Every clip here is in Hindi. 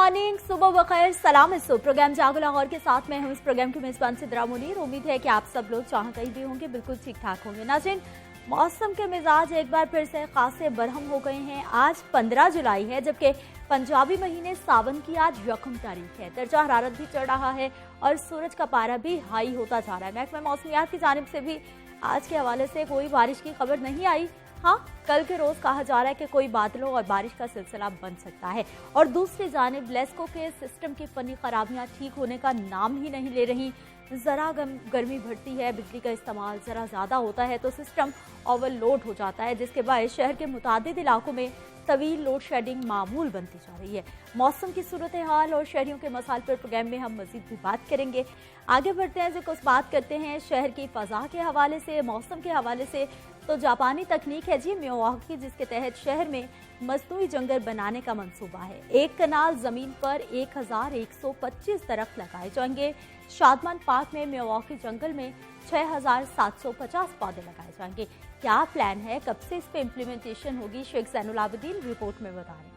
मॉर्निंग, सुबह बखैर, सलाम। इस प्रोग्राम जागो लाहौर के साथ में हम इस प्रोग्राम की मेजबान सिद्रा मुनीर। उम्मीद है कि आप सब लोग जहाँ कहीं भी होंगे बिल्कुल ठीक ठाक होंगे। नाज़रीन, मौसम के मिजाज एक बार फिर से खासे बरहम हो गए हैं। आज 15 जुलाई है, जबकि पंजाबी महीने सावन की आज 1 तारीख है। दर्जा हरारत भी चढ़ रहा है और सूरज का पारा भी हाई होता जा रहा है। महकमा मौसमियात की जानिब से भी आज के हवाले से कोई बारिश की खबर नहीं आई। हाँ, कल के रोज कहा जा रहा है कि कोई बादलों और बारिश का सिलसिला बन सकता है। और दूसरी जानिब लेस्को के सिस्टम की फनी खराबियां ठीक होने का नाम ही नहीं ले रही। ज़रा गर्मी बढ़ती है, बिजली का इस्तेमाल ज़रा ज़्यादा होता है तो सिस्टम ओवरलोड हो जाता है, जिसके बाद शहर के मुतादिद इलाकों में तवील लोड शेडिंग मामूल बनती जा रही है। मौसम की सूरत हाल और शहरियों के मसाइल पर प्रोग्राम में हम मजीद भी बात करेंगे। आगे बढ़ते हैं, कुछ बात करते हैं शहर की फ़ज़ा के हवाले से, मौसम के हवाले से। तो जापानी तकनीक है जी मियावाकी, जिसके तहत शहर में मसनूई जंगल बनाने का मंसूबा है। एक कनाल ज़मीन पर 1125 दरख्त लगाए जाएंगे। शादमान पार्क में मियावाकी जंगल में 6750 पौधे लगाए जाएंगे। क्या प्लान है, कब से इस पे इम्प्लीमेंटेशन होगी, शेख ज़ैनुल आबिदीन रिपोर्ट में बता रहे हैं।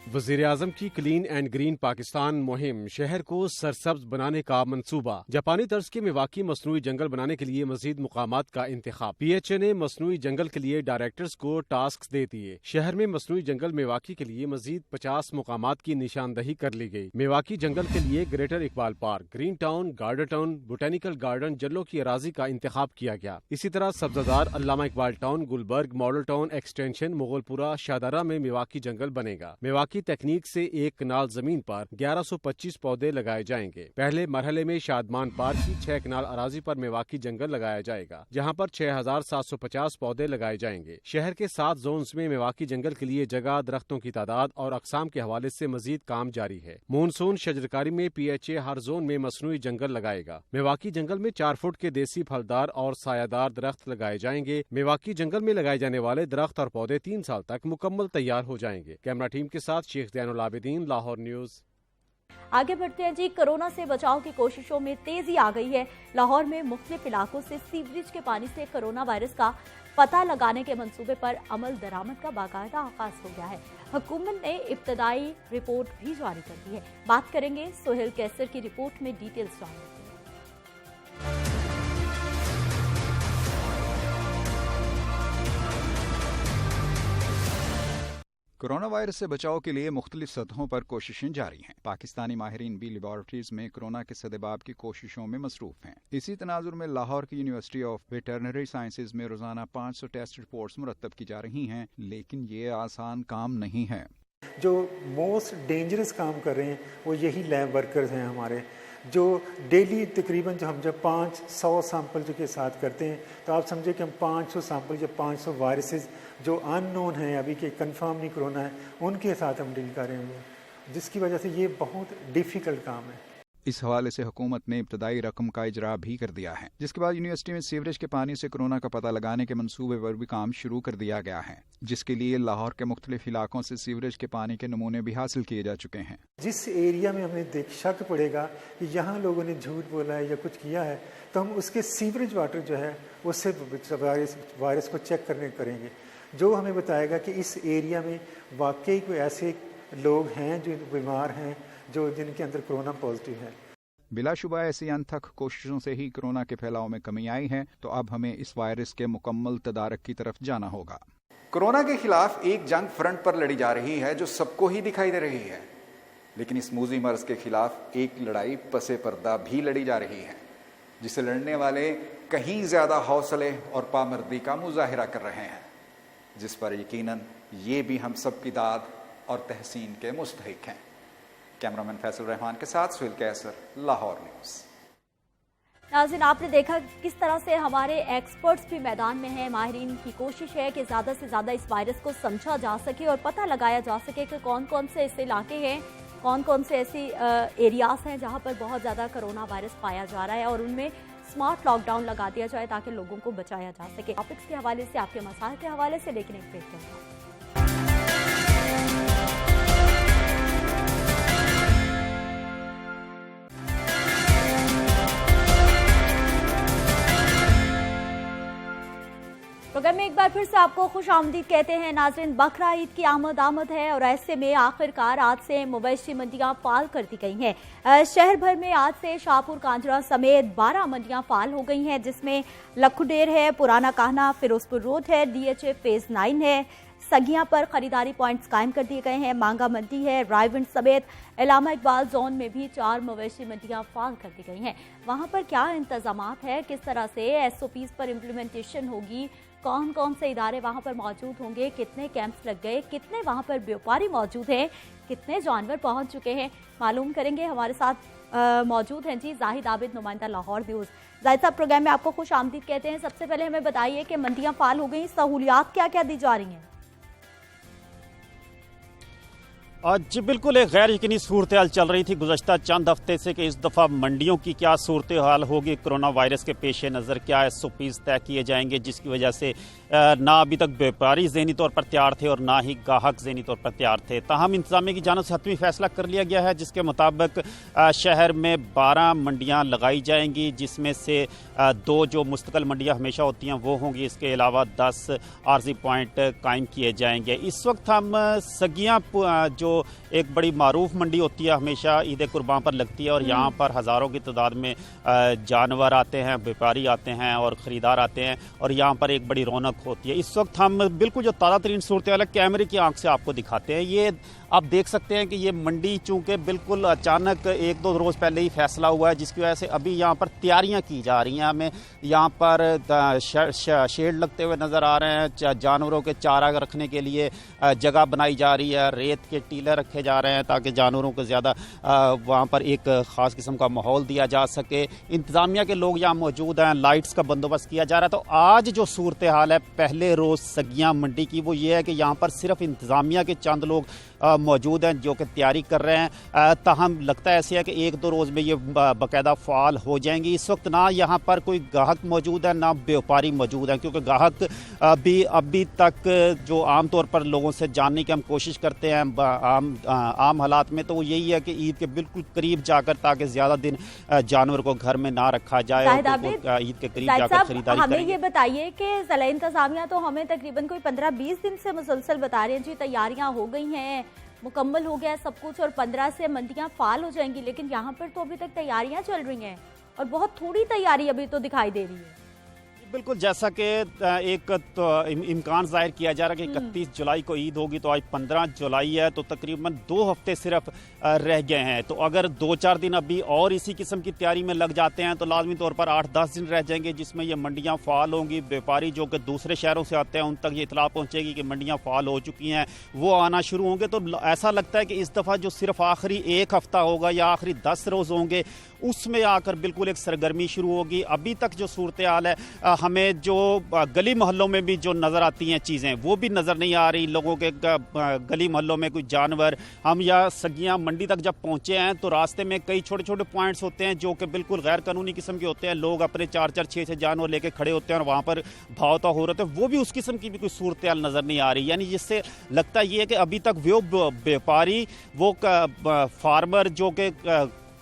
वज़ीर आज़म की क्लीन एंड ग्रीन पाकिस्तान मुहिम, शहर को सरसब्ज बनाने का मंसूबा। जापानी तर्ज के मियावाकी मसनूई जंगल बनाने के लिए मजीद मुकामात का इंतखाब। PHA ने मसनूई जंगल के लिए डायरेक्टर्स को टास्क दे दिए। शहर में मसनूई जंगल मियावाकी के लिए मजीद 50 मुकामात की निशानदही कर ली गई। मियावाकी जंगल के लिए greater Iqbal park, green town, garden town, botanical garden, Jallo की अराजी का इंतखाब किया गया। इसी तरह Sabzazar Allama Iqbal town, Gulberg model town extension, Mughalpura, Shahdara में मियावाकी जंगल बनेगा। मियावाकी तकनीक से एक कनाल जमीन पर 1125 पौधे लगाए जाएंगे। पहले मरहले में शादमान पार्क की 6 कनाल अराजी पर मियावाकी जंगल लगाया जाएगा, जहां पर 6750 पौधे लगाए जाएंगे। शहर के 7 जोन्स में मियावाकी जंगल के लिए जगह, दरख्तों की तादाद और अकसाम के हवाले से मजीद काम जारी है। मानसून शजरकारी में PHA हर जोन में मसनूई जंगल लगाएगा। मियावाकी जंगल में 4 फुट के देसी फलदार और सायादार दरख्त लगाए जाएंगे। मियावाकी जंगल में लगाए जाने वाले दरख्त और पौधे 3 साल तक मुकम्मल तैयार हो जाएंगे। कैमरा टीम के साथ शेख ज़ैनुल आबिदीन, लाहौर न्यूज़। आगे बढ़ते हैं जी, कोरोना से बचाव की कोशिशों में तेजी आ गई है। लाहौर में मुख्तलिफ इलाकों से सीवरेज के पानी से कोरोना वायरस का पता लगाने के मंसूबे पर अमल दरामद का बाकायदा आगाज हो गया है। हुकूमत ने इब्तदाई रिपोर्ट भी जारी कर दी है। बात करेंगे सोहेल कैसर की रिपोर्ट में डिटेल्स जानने। कोरोना वायरस से बचाव के लिए मुख्तलिफ सतहों पर कोशिशें जारी हैं। पाकिस्तानी माहिरीन भी लेबॉरेटरीज में कोरोना के सदेबाब की कोशिशों में मसरूफ हैं। इसी तनाजुर में लाहौर की यूनिवर्सिटी ऑफ वेटरनरी साइंसेज में रोजाना 500 टेस्ट रिपोर्ट्स मुरतब की जा रही हैं, लेकिन ये आसान काम नहीं है। जो मोस्ट डेंजरस काम कर रहे हैं वो यही लैब वर्कर्स हैं हमारे, जो डेली तकरीबन जो हम जब 500 सैंपल जो के साथ करते हैं, तो आप समझे कि हम 500 सैंपल या 500 वायरसेस जो अननोन हैं, अभी के कंफर्म नहीं कोरोना है, उनके साथ हम डील कर रहे हैं, जिसकी वजह से ये बहुत डिफ़िकल्ट काम है। इस हवाले से हुकूमत ने इब्तदाई रकम का इजरा भी कर दिया है, जिसके बाद यूनिवर्सिटी में सीवरेज के पानी से कोरोना का पता लगाने के मंसूबे पर भी काम शुरू कर दिया गया है, जिसके लिए लाहौर के मुख्तलिफ इलाकों से सीवरेज के पानी के नमूने भी हासिल किए जा चुके हैं। जिस एरिया में हमें शक पड़ेगा कि यहाँ लोगों ने झूठ बोला है या कुछ किया है, तो हम उसके सीवरेज वाटर जो है उससे वायरस को चेक करेंगे, जो हमें बताएगा कि इस एरिया में वाकई कोई ऐसे लोग हैं जो बीमार हैं, जो जिनके अंदर कोरोना पॉजिटिव है। बिलाशुबा ऐसी अनथक कोशिशों से ही कोरोना के फैलाव में कमी आई है, तो अब हमें इस वायरस के मुकम्मल तदारक की तरफ जाना होगा। कोरोना के खिलाफ एक जंग फ्रंट पर लड़ी जा रही है जो सबको ही दिखाई दे रही है, लेकिन इस मूजी मर्ज के खिलाफ एक लड़ाई पसे पर्दा भी लड़ी जा रही है, जिसे लड़ने वाले कहीं ज्यादा हौसले और पामर्दी का मुजाहिरा कर रहे हैं, जिस पर यकीनन ये भी हम सब की दाद और तहसीन के मुस्तहिक हैं। कैमरामैन फैसल रहमान के साथ सोहेल कैसर, लाहौर न्यूज़। नाज़रीन, आपने देखा किस तरह से हमारे एक्सपर्ट्स भी मैदान में हैं। माहिरीन की कोशिश है कि ज़्यादा से ज़्यादा इस वायरस को समझा जा सके और पता लगाया जा सके कि कौन कौन से ऐसे इलाके हैं, कौन कौन से ऐसी एरियाज़ हैं जहाँ पर बहुत ज़्यादा कोरोना वायरस पाया जा रहा है, और उनमें स्मार्ट लॉकडाउन लगा दिया जाए ताकि लोगों को बचाया जा सके। टॉपिक्स के हवाले से, आपके मसाइल के हवाले से, लेकिन एक ब्रेक के बाद। प्रोग्राम में एक बार फिर से आपको खुशामदीद कहते हैं। नाज़रीन, बकरा ईद की आमद है और ऐसे में आखिरकार आज से मवेशी मंडियां फाल कर दी गई हैं। शहर भर में आज से शाहपुर कांजरा समेत 12 मंडियां फाल हो गई हैं, जिसमें लखुडेर है, पुराना कहना, फिरोजपुर रोड है, DHA फेज 9 है। सगिया पर खरीदारी पॉइंट्स कायम कर दिए गए हैं। मांगा मंडी है, रायविंड समेत इलामा इकबाल जोन में भी 4 मवेशी मंडियां फाल कर दी गई हैं। वहां पर क्या इंतजामात है, किस तरह से SOPs पर इम्प्लीमेंटेशन होगी, कौन कौन से इदारे वहां पर मौजूद होंगे, कितने कैंप्स लग गए, कितने वहां पर व्यापारी मौजूद हैं, कितने जानवर पहुंच चुके हैं, मालूम करेंगे। हमारे साथ मौजूद हैं जी जाहिद आबिद, नुमाइंदा लाहौर न्यूज़। जाहिद साहब, प्रोग्राम में आपको खुश आमदीद कहते हैं। सबसे पहले हमें बताइए कि मंडियां फाल हो गई, सहूलियात क्या क्या दी जा रही हैं? जी बिल्कुल, एक गैर यकीनी सूरत हाल चल रही थी गुज़श्ता चंद हफ्ते से कि इस दफ़ा मंडियों की क्या सूरत हाल होगी, कोरोना वायरस के पेश नज़र क्या SOPs तय किए जाएंगे, जिसकी वजह से ना अभी तक व्यापारी ज़हनी तौर पर तैयार थे और ना ही ग्राहक ज़हनी तौर पर तैयार थे। ताहम इंतज़ामिया की जानिब से हतमी फैसला कर लिया गया है, जिसके मुताबिक शहर में 12 मंडियाँ लगाई जाएंगी, जिसमें से 2 जो मुस्तकिल मंडियाँ हमेशा होती हैं वो होंगी। इसके अलावा 10 आर्जी पॉइंट कायम किए जाएंगे। इस वक्त हम सगियाँ जो एक बड़ी मारूफ मंडी होती है, हमेशा ईद कुर्बान पर लगती है और यहाँ पर हज़ारों की तादाद में जानवर आते हैं, व्यापारी आते हैं और ख़रीदार आते हैं और यहाँ पर एक बड़ी रौनक होती है। इस वक्त हम बिल्कुल जो ताज़ा तरीन सूरत हाल कैमरे की आंख से आपको दिखाते हैं। ये आप देख सकते हैं कि ये मंडी चूँकि बिल्कुल अचानक 1-2 रोज़ पहले ही फैसला हुआ है, जिसकी वजह से अभी यहाँ पर तैयारियाँ की जा रही हैं। हमें यहाँ पर शेड लगते हुए नज़र आ रहे हैं, जानवरों के चारा रखने के लिए जगह बनाई जा रही है, रेत के टीले रखे जा रहे हैं ताकि जानवरों को ज़्यादा वहाँ पर एक ख़ास किस्म का माहौल दिया जा सके। इंतज़ामिया के लोग यहाँ मौजूद हैं, लाइट्स का बंदोबस्त किया जा रहा है। तो आज जो सूरत हाल है पहले रोज़ सगियाँ मंडी की, वो ये है कि यहाँ पर सिर्फ इंतज़ामिया के चंद लोग मौजूद हैं जो कि तैयारी कर रहे हैं। ताहम लगता है ऐसे है कि 1-2 रोज़ में ये बाकायदा फ़ाल हो जाएंगी। इस वक्त ना यहाँ पर कोई ग्राहक मौजूद है ना व्यापारी मौजूद है, क्योंकि ग्राहक भी अभी तक जो आम तौर पर लोगों से जानने की हम कोशिश करते हैं आम हालात में, तो वो यही है कि ईद के बिल्कुल करीब जाकर, ताकि ज़्यादा दिन जानवर को घर में ना रखा जाए, ईद के करीब जाकर खरीदारी हमें ये बताइए कि ज़िला इंतज़ामिया तो हमें तकरीबन कोई 15-20 दिन से मुसलसल बता रहे हैं जी तैयारियाँ हो गई हैं, मुकम्मल हो गया सब कुछ और 15 से मंडियां फाल हो जाएंगी, लेकिन यहाँ पर तो अभी तक तैयारियां चल रही हैं और बहुत थोड़ी तैयारी अभी तो दिखाई दे रही है। बिल्कुल, जैसा कि एक तो इम्कान जाहिर किया जा रहा है कि 31 जुलाई को ईद होगी, तो आज 15 जुलाई है, तो तकरीबन 2 हफ्ते सिर्फ रह गए हैं। तो अगर 2-4 दिन अभी और इसी किस्म की तैयारी में लग जाते हैं तो लाजमी तौर पर 8-10 दिन रह जाएंगे, जिसमें ये मंडियां फाल होंगी। व्यापारी जो कि दूसरे शहरों से आते हैं उन तक ये इतला पहुंचेगी कि मंडियां फाल हो चुकी हैं, वो आना शुरू होंगे। तो ऐसा लगता है कि इस दफ़ा जो सिर्फ आखिरी 1 हफ्ता होगा या आखिरी 10 रोज़ होंगे, उसमें आकर बिल्कुल एक सरगर्मी शुरू होगी। अभी तक जो सूरत हाल है, हमें जो गली मोहल्लों में भी जो नज़र आती हैं चीज़ें, वो भी नज़र नहीं आ रही। लोगों के गली मोहल्लों में कोई जानवर, हम या सगियाँ मंडी तक जब पहुँचे हैं तो रास्ते में कई छोटे छोटे पॉइंट्स होते हैं जो कि बिल्कुल गैर कानूनी किस्म के होते हैं। लोग अपने 4-4, 6-6 जानवर लेके खड़े होते हैं और वहाँ पर भाव हो रहे थे, वो भी उस किस्म की भी कोई सूरत हाल नज़र नहीं आ रही। यानी जिससे लगता ये है कि अभी तक वो व्यापारी, वो फार्मर जो कि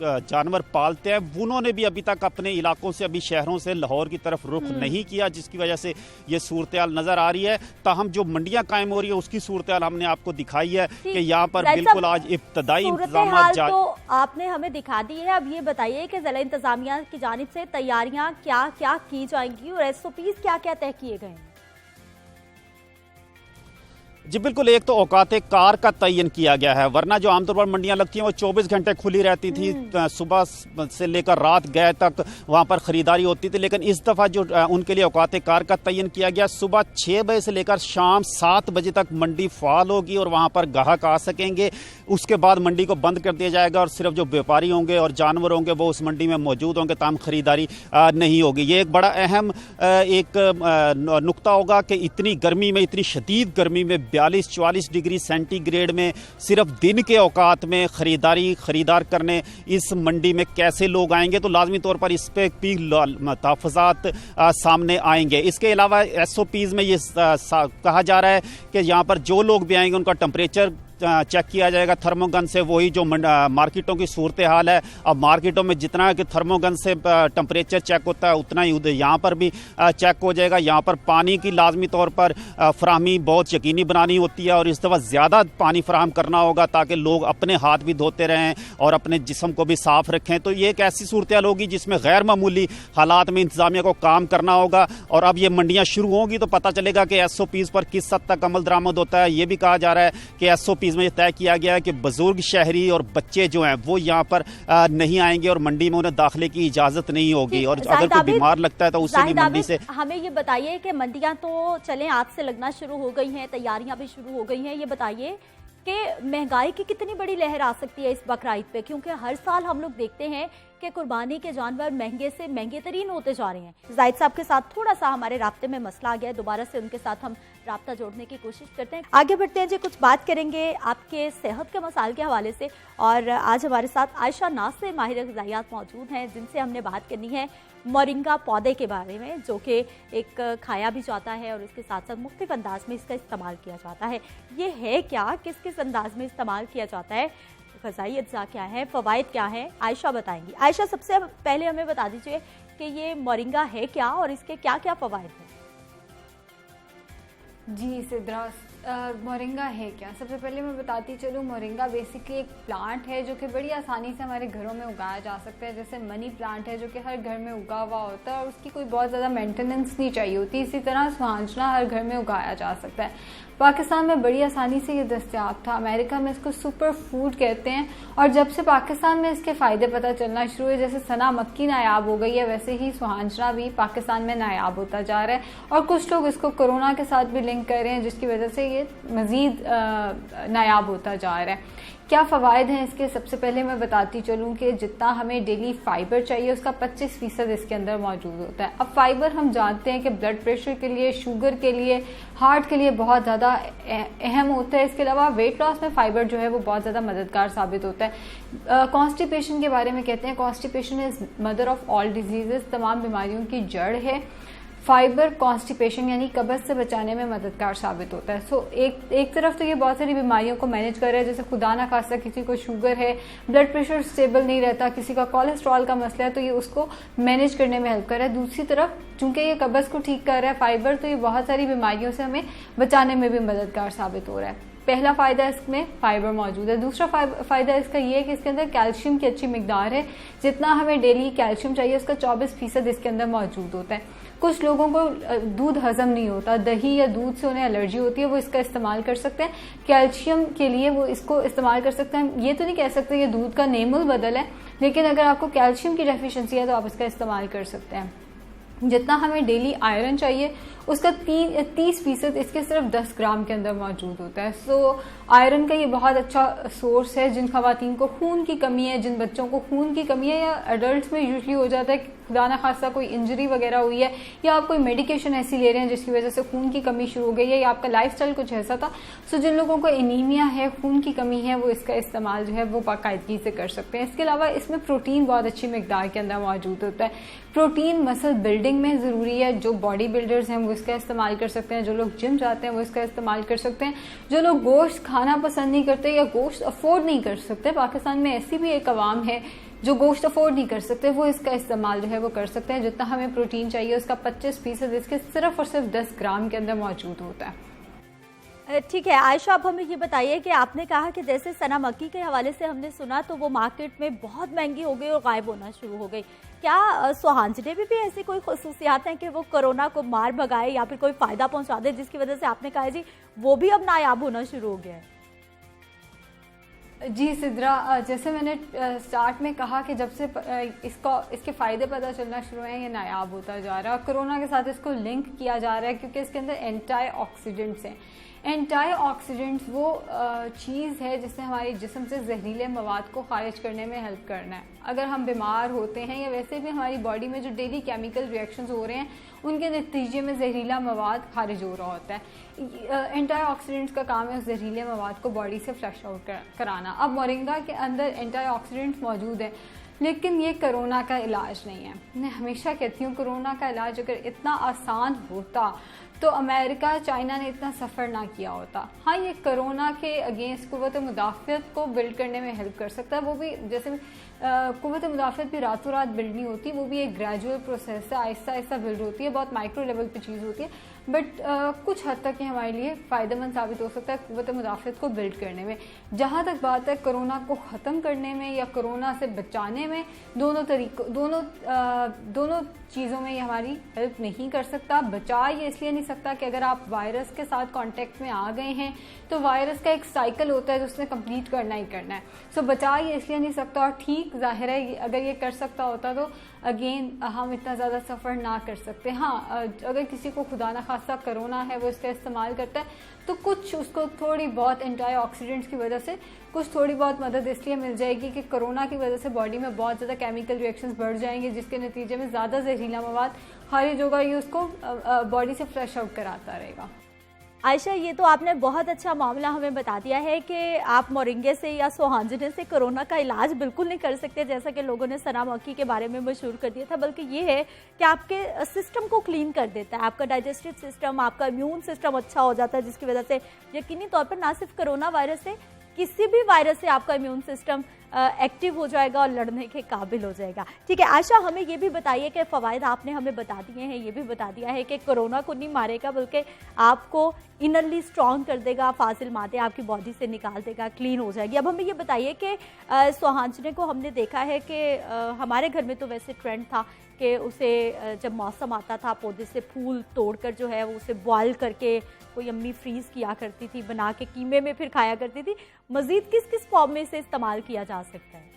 जानवर पालते हैं, उन्होंने भी अभी तक अपने इलाकों से, अभी शहरों से लाहौर की तरफ रुख नहीं किया, जिसकी वजह से ये सूरत हाल नजर आ रही है। ताहम जो मंडियां कायम हो रही है उसकी सूरत हाल हमने आपको दिखाई है कि यहाँ पर बिल्कुल आज इब्तदाई इंतजाम तो आपने हमें दिखा दी है। अब ये बताइए कि जिला इंतजामिया की जानिब से तैयारियां क्या क्या की जाएंगी और SOPs क्या क्या तय किए गए हैं? जी बिल्कुल, एक तो औकात कार का तयन किया गया है, वरना जो आमतौर पर मंडियां लगती हैं वो 24 घंटे खुली रहती थी, सुबह से लेकर रात गए तक वहां पर खरीदारी होती थी। लेकिन इस दफ़ा जो उनके लिए औकात कार का तयन किया गया, सुबह 6 बजे से लेकर शाम 7 बजे तक मंडी फाल होगी और वहां पर ग्राहक आ सकेंगे। उसके बाद मंडी को बंद कर दिया जाएगा और सिर्फ जो व्यापारी होंगे और जानवर होंगे वो उस मंडी में मौजूद होंगे, ताम खरीदारी नहीं होगी। ये एक बड़ा अहम एक नुक्ता होगा कि इतनी गर्मी में, इतनी शदीद गर्मी में 42-44 डिग्री सेंटीग्रेड में सिर्फ दिन के औकात में खरीदार करने इस मंडी में कैसे लोग आएंगे, तो लाजमी तौर पर इस पर भी तहफ़्फ़ुज़ात सामने आएंगे। इसके अलावा SOPs में ये कहा जा रहा है कि यहाँ पर जो लोग भी आएंगे उनका टेम्परेचर चेक किया जाएगा थर्मोगन से, वही जो मार्केटों की सूरत हाल है। अब मार्केटों में जितना कि थर्मोगन से टेम्परेचर चेक होता है उतना ही यहाँ पर भी चेक हो जाएगा। यहाँ पर पानी की लाजमी तौर पर फराहमी बहुत यकीनी बनानी होती है और इस दफ़ा ज़्यादा पानी फराहम करना होगा ताकि लोग अपने हाथ भी धोते रहें और अपने जिस्म को भी साफ रखें। तो ये एक ऐसी सूरत हाल होगी जिसमें गैर मामूली हालात में इंतजामिया को काम करना होगा और अब ये मंडियाँ शुरू होंगी तो पता चलेगा कि SOPs पर किस हद तक अमल दरामद होता है। ये भी कहा जा रहा है कि SOPs में तय किया गया है कि बुजुर्ग शहरी और बच्चे जो हैं वो यहाँ पर नहीं आएंगे और मंडी में उन्हें दाखिले की इजाजत नहीं होगी और अगर कोई बीमार लगता है तो उससे भी मंडी से। हमें ये बताइए कि मंडियां तो चलें आज से लगना शुरू हो गई हैं, तैयारियां भी शुरू हो गई हैं, ये बताइए कि महंगाई की कितनी बड़ी लहर आ सकती है इस बकरीद पे, क्योंकि हर साल हम लोग देखते हैं कि कुर्बानी के जानवर महंगे से महंगे तरीन होते जा रहे हैं। जाहिद साहब के साथ थोड़ा सा हमारे राब्ते में मसला आ गया है, दोबारा से उनके साथ हम राब्ता जोड़ने की कोशिश करते हैं। आगे बढ़ते हैं जी, कुछ बात करेंगे आपके सेहत के मसाइल के हवाले से और आज हमारे साथ आयशा नासिर माहिर ग़िज़ाइयात मौजूद हैं जिनसे हमने बात करनी है मोरिंगा पौधे के बारे में, जो कि एक खाया भी जाता है और इसके साथ साथ मुख्तलिफ अंदाज में इसका इस्तेमाल किया जाता है। ये है क्या, किस किस अंदाज में इस्तेमाल किया जाता है, ग़िज़ाई अज्जा क्या है, फ़वाइद क्या है, आयशा बताएंगी। आयशा, सबसे पहले हमें बता दीजिए कि ये मोरिंगा है क्या और इसके क्या क्या फ़वाइद हैं। जी सिद्रा, मोरिंगा है क्या? सबसे पहले मैं बताती चलूँ, मोरिंगा बेसिकली एक प्लांट है जो कि बड़ी आसानी से हमारे घरों में उगाया जा सकता है। जैसे मनी प्लांट है जो कि हर घर में उगा हुआ होता है और उसकी कोई बहुत ज़्यादा मेंटेनेंस नहीं चाहिए होती। इसी तरह सुहांजना हर घर में उगाया जा सकता है। पाकिस्तान में बड़ी आसानी से ये दस्तयाब था। अमेरिका में इसको सुपर फूड कहते हैं और जब से पाकिस्तान में इसके फ़ायदे पता चलना शुरू हुए, जैसे सना मक्की नायाब हो गई है वैसे ही सुहांजना भी पाकिस्तान में नायाब होता जा रहा है और कुछ लोग इसको कोरोना के साथ भी लिंक कर रहे हैं जिसकी वजह से ये मज़ीद नायाब होता जा रहा है। क्या फ़वाइद हैं इसके? सबसे पहले मैं बताती चलूँ कि जितना हमें डेली फाइबर चाहिए उसका 25% इसके अंदर मौजूद होता है। अब फाइबर हम जानते हैं कि ब्लड प्रेशर के लिए, शुगर के लिए, हार्ट के लिए बहुत ज़्यादा अहम होता है। इसके अलावा वेट लॉस में फाइबर जो है वो बहुत ज़्यादा मददगार साबित होता है। कॉन्स्टिपेशन के बारे में कहते हैं, constipation is mother of all disease, तमाम बीमारियों की जड़ है। फाइबर कॉन्स्टिपेशन यानी कब्ज़ से बचाने में मददगार साबित होता है। सो एक तरफ तो ये बहुत सारी बीमारियों को मैनेज कर रहा है, जैसे खुदा ना खास्ता किसी को शुगर है, ब्लड प्रेशर स्टेबल नहीं रहता, किसी का कोलेस्ट्रॉल का मसला है तो ये उसको मैनेज करने में हेल्प कर रहा है। दूसरी तरफ चूंकि ये कब्ज़ को ठीक कर रहा है फाइबर, तो ये बहुत सारी बीमारियों से हमें बचाने में भी मददगार साबित हो रहा है। पहला फ़ायदा इसमें फाइबर मौजूद है। दूसरा फ़ायदा इसका ये है कि इसके अंदर कैल्शियम की अच्छी मिकदार है। जितना हमें डेली कैल्शियम चाहिए उसका 24% इसके अंदर मौजूद होता है। कुछ लोगों को दूध हजम नहीं होता, दही या दूध से उन्हें एलर्जी होती है, वो इसका इस्तेमाल कर सकते हैं। कैल्शियम के लिए वो इसको इस्तेमाल कर सकते हैं। ये तो नहीं कह सकते ये दूध का नेमुल बदल है, लेकिन अगर आपको कैल्शियम की डेफिशिएंसी है तो आप इसका इस्तेमाल कर सकते हैं। जितना हमें डेली आयरन चाहिए उसका 30% इसके सिर्फ 10 ग्राम के अंदर मौजूद होता है। सो आयरन का ये बहुत अच्छा सोर्स है। जिन खवातीन को खून की कमी है, जिन बच्चों को खून की कमी है या एडल्ट्स में यूजली हो जाता है कि खुदा ना खास्ता कोई इंजरी वगैरह हुई है या आप कोई मेडिकेशन ऐसी ले रहे हैं जिसकी वजह से खून की कमी शुरू हो गई है या आपका लाइफस्टाइल कुछ ऐसा था, सो जिन लोगों को एनीमिया है, खून की कमी है, वो इसका इस्तेमाल जो है वो बाकायदगी से कर सकते हैं। इसके अलावा इसमें प्रोटीन बहुत अच्छी मिकदार के अंदर मौजूद होता है। प्रोटीन मसल बिल्डिंग में ज़रूरी है। जो बॉडी बिल्डर्स हैं वो इसका इस्तेमाल कर सकते हैं, जो लोग जिम जाते हैं वो इसका इस्तेमाल कर सकते हैं, जो लोग गोश्त खाना पसंद नहीं करते या गोश्त अफोर्ड नहीं कर सकते, पाकिस्तान में ऐसी भी एक आवाम है जो गोश्त अफोर्ड नहीं कर सकते, वो इसका इस्तेमाल जो है वो कर सकते हैं। जितना हमें प्रोटीन चाहिए उसका 25% इसके सिर्फ और सिर्फ 10 ग्राम के अंदर मौजूद होता है। ठीक है आयशा, अब हमें ये बताइए कि आपने कहा कि जैसे सना मक्की के हवाले से हमने सुना तो वो मार्केट में बहुत महंगी हो गई और गायब होना शुरू हो गई। क्या सुहांजने में भी ऐसी कोई खसूसियात हैं कि वो कोरोना को मार भगाए या फिर कोई फ़ायदा पहुंचा दे, जिसकी वजह से आपने कहा जी वो भी अब नायाब होना शुरू हो गया है? जी सिद्रा, जैसे मैंने स्टार्ट में कहा कि जब से इसके फ़ायदे पता चलना शुरू हैं ये नायाब होता जा रहा है। कोरोना के साथ इसको लिंक किया जा रहा है क्योंकि इसके अंदर एंटी ऑक्सीडेंट्स हैं। एंटी ऑक्सीडेंट्स वो चीज़ है जिससे हमारे जिस्म से जहरीले मवाद को खारिज करने में हेल्प करना है। अगर हम बीमार होते हैं या वैसे भी हमारी बॉडी में जो डेली केमिकल रिएक्शंस हो रहे हैं उनके नतीजे में जहरीला मवाद खारिज हो रहा होता है। एंटी ऑक्सीडेंट्स का काम है उस जहरीले मवाद को बॉडी से फ्लश आउट कराना। अब मोरिंगा के अंदर एंटी ऑक्सीडेंट्स मौजूद है, लेकिन ये कोरोना का इलाज नहीं है। मैं हमेशा कहती हूँ कोरोना का इलाज अगर इतना आसान होता तो अमेरिका, चाइना ने इतना सफ़र ना किया होता। हाँ, ये कोरोना के अगेंस्ट क़ुव्वत मुदाफ़ियत को बिल्ड करने में हेल्प कर सकता है। वो भी जैसे क़ुव्वत मुदाफ़ियत भी रातों रात बिल्ड नहीं होती, वो भी एक ग्रेजुअल प्रोसेस है, आहिस्ता आहिस्ता बिल्ड होती है, बहुत माइक्रो लेवल पे चीज़ होती है। बट कुछ हद तक ये हमारे लिए फ़ायदेमंद साबित हो सकता है क़ुव्वत मुदाफ़ियत को बिल्ड करने में। जहाँ तक बात है कोरोना को ख़त्म करने में या कोरोना से बचाने में, दोनों चीज़ों में ये हमारी हेल्प नहीं कर सकता। बचा ये इसलिए नहीं सकता कि अगर आप वायरस के साथ कांटेक्ट में आ गए हैं तो वायरस का एक साइकिल होता है जो उसने कंप्लीट करना ही करना है। सो बचा ये इसलिए नहीं सकता। और ठीक जाहिर है अगर ये कर सकता होता तो अगेन हम इतना ज़्यादा सफ़र ना कर सकते। हाँ, अगर किसी को खुदा ना खासा कोरोना है, वो इसका इस्तेमाल करता है तो कुछ उसको थोड़ी बहुत एंटीऑक्सीडेंट्स की वजह से कुछ थोड़ी बहुत मदद इसलिए मिल जाएगी कि कोरोना की वजह से बॉडी में बहुत ज़्यादा केमिकल रिएक्शंस बढ़ जाएंगे, जिसके नतीजे में ज़्यादा जहरीला मवाद खारिज होगा, ये उसको बॉडी से फ्लश आउट कराता रहेगा। आयशा, ये तो आपने बहुत अच्छा मामला हमें बता दिया है कि आप मोरिंगे से या सोहांजने से कोरोना का इलाज बिल्कुल नहीं कर सकते, जैसा कि लोगों ने सना मक्खी के बारे में मशहूर कर दिया था, बल्कि ये है कि आपके सिस्टम को क्लीन कर देता है, आपका डाइजेस्टिव सिस्टम, आपका इम्यून सिस्टम अच्छा हो जाता है, जिसकी वजह से यकीनी तौर पर ना सिर्फ कोरोना वायरस से, किसी भी वायरस से आपका इम्यून सिस्टम एक्टिव हो जाएगा और लड़ने के काबिल हो जाएगा। ठीक है आयशा, हमें ये भी बताइए कि फ़वाइद आपने हमें बता दिए हैं, ये भी बता दिया है कि कोरोना को नहीं मारेगा बल्कि आपको इनरली स्ट्रॉन्ग कर देगा, फाजिल मादे आपकी बॉडी से निकाल देगा, क्लीन हो जाएगी। अब हमें ये बताइए कि सोहांजने को हमने देखा है कि हमारे घर में तो वैसे ट्रेंड था कि उसे जब मौसम आता था पौधे से फूल तोड़कर जो है वो उसे बॉयल करके कोई अम्मी फ्रीज़ किया करती थी, बना के कीमे में फिर खाया करती थी। मज़ीद किस किस फॉर्म में इसे इस्तेमाल किया जा सकता है?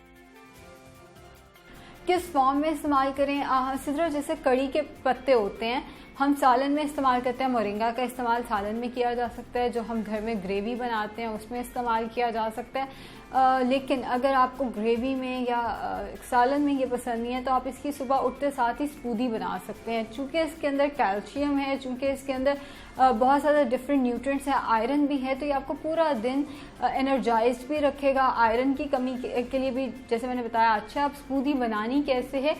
किस फॉर्म में इस्तेमाल करें? सिद्रा, जैसे कड़ी के पत्ते होते हैं, हम सालन में इस्तेमाल करते हैं, मोरिंगा का इस्तेमाल सालन में किया जा सकता है, जो हम घर में ग्रेवी बनाते हैं उसमें इस्तेमाल किया जा सकता है। लेकिन अगर आपको ग्रेवी में या सालन में ये पसंद नहीं है तो आप इसकी सुबह उठते साथ ही स्मूदी बना सकते हैं। चूँकि इसके अंदर कैल्शियम है, चूँकि इसके अंदर बहुत ज़्यादा डिफरेंट न्यूट्रिएंट्स हैं, आयरन भी है, तो ये आपको पूरा दिन एनर्जाइज्ड भी रखेगा। आयरन की कमी के लिए भी जैसे मैंने बताया अच्छा। अब स्मूदी बनानी कैसे है?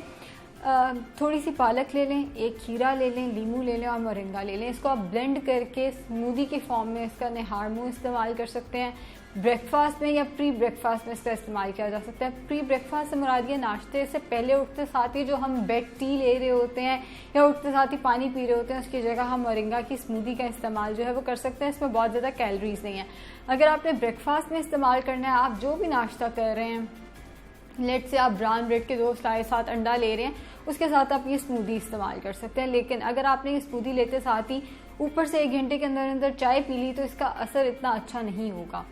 थोड़ी सी पालक ले लें, एक खीरा ले लें, लीमू ले लें और मोरिंगा ले लें। इसको आप ब्लेंड करके स्मूदी के फॉर्म में इसका निहार मुँह इस्तेमाल कर सकते हैं। ब्रेकफास्ट में या प्री ब्रेकफास्ट में इसका इस्तेमाल किया जा सकता है। प्री ब्रेकफास्ट से मुराद ये नाश्ते से पहले उठते साथ ही जो हम बेड टी ले रहे होते हैं या उठते साथ ही पानी पी रहे होते हैं, उसकी जगह हम मोरिंगा की स्मूदी का इस्तेमाल जो है वो कर सकते हैं। इसमें बहुत ज़्यादा कैलोरीज नहीं है। अगर आपने ब्रेकफास्ट में इस्तेमाल करना है, आप जो भी नाश्ता कर रहे हैं, लेट से आप ब्राउन ब्रेड के 2 स्लाइस साथ अंडा ले रहे हैं, उसके साथ आप ये स्मूदी इस्तेमाल कर सकते हैं। लेकिन अगर आपने ये स्मूदी लेते साथ ही ऊपर से 1 घंटे के अंदर अंदर चाय पी ली तो इसका असर इतना अच्छा नहीं होगा।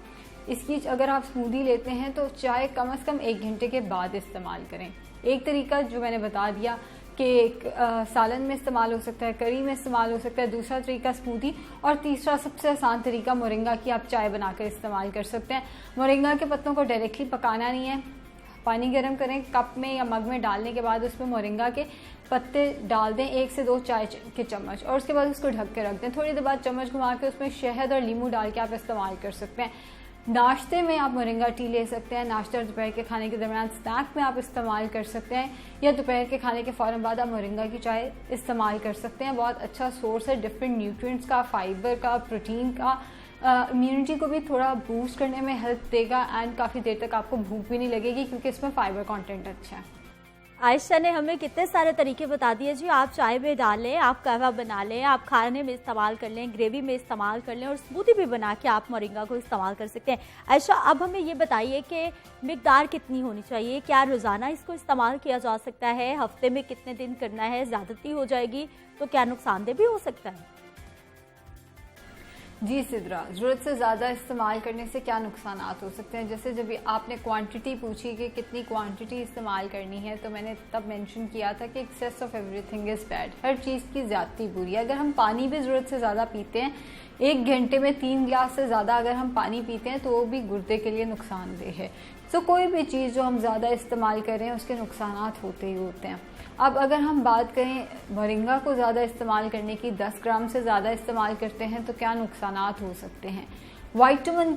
इसकी अगर आप स्मूदी लेते हैं तो चाय कम से कम 1 घंटे के बाद इस्तेमाल करें। एक तरीका जो मैंने बता दिया कि सालन में इस्तेमाल हो सकता है, करी में इस्तेमाल हो सकता है, दूसरा तरीका स्मूदी, और तीसरा सबसे आसान तरीका मोरिंगा की आप चाय बनाकर इस्तेमाल कर सकते हैं। मोरिंगा के पत्तों को डायरेक्टली पकाना नहीं है, पानी गर्म करें, कप में या मग में डालने के बाद उसमें मोरिंगा के पत्ते डाल दें, 1 से 2 चाय के चम्मच, और उसके बाद उसको ढक के रख दें। थोड़ी देर बाद चम्मच घुमा के उसमें शहद और नींबू डाल के आप इस्तेमाल कर सकते हैं। नाश्ते में आप मोरिंगा टी ले सकते हैं, नाश्ते और दोपहर के खाने के दरमियान स्नैक में आप इस्तेमाल कर सकते हैं, या दोपहर के खाने के फ़ौरन बाद आप मोरिंगा की चाय इस्तेमाल कर सकते हैं। बहुत अच्छा सोर्स है डिफरेंट न्यूट्रिएंट्स का, फाइबर का, प्रोटीन का, इम्यूनिटी को भी थोड़ा बूस्ट करने में हेल्प देगा, एंड काफ़ी देर तक आपको भूख भी नहीं लगेगी क्योंकि इसमें फाइबर कंटेंट अच्छा है। आयशा ने हमें कितने सारे तरीके बता दिए जी। आप चाय में डालें, आप कहवा बना लें, आप खाने में इस्तेमाल कर लें, ग्रेवी में इस्तेमाल कर लें, और स्मूदी भी बना के आप मोरिंगा को इस्तेमाल कर सकते हैं। आयशा, अब हमें ये बताइए कि मिकदार कितनी होनी चाहिए? क्या रोज़ाना इसको इस्तेमाल किया जा सकता है? हफ्ते में कितने दिन करना है? ज़्यादती हो जाएगी तो क्या नुकसानदेह भी हो सकता है? जी सिद्रा, ज़रूरत से ज़्यादा इस्तेमाल करने से क्या नुकसान हो सकते हैं? जैसे जब आपने क्वांटिटी पूछी कि कितनी क्वांटिटी इस्तेमाल करनी है, तो मैंने तब मेंशन किया था कि excess of everything is bad. हर चीज़ की ज़्यादती बुरी है। अगर हम पानी भी ज़रूरत से ज़्यादा पीते हैं, 1 घंटे में 3 गिलास से ज़्यादा अगर हम पानी पीते हैं तो वो भी गुर्दे के लिए नुकसानदेह है। तो कोई भी चीज़ जो हम ज़्यादा इस्तेमाल करें उसके नुकसान होते ही होते हैं। अब अगर हम बात करें मोरिंगा को ज़्यादा इस्तेमाल करने की, 10 ग्राम से ज़्यादा इस्तेमाल करते हैं तो क्या नुकसान हो सकते हैं? विटामिन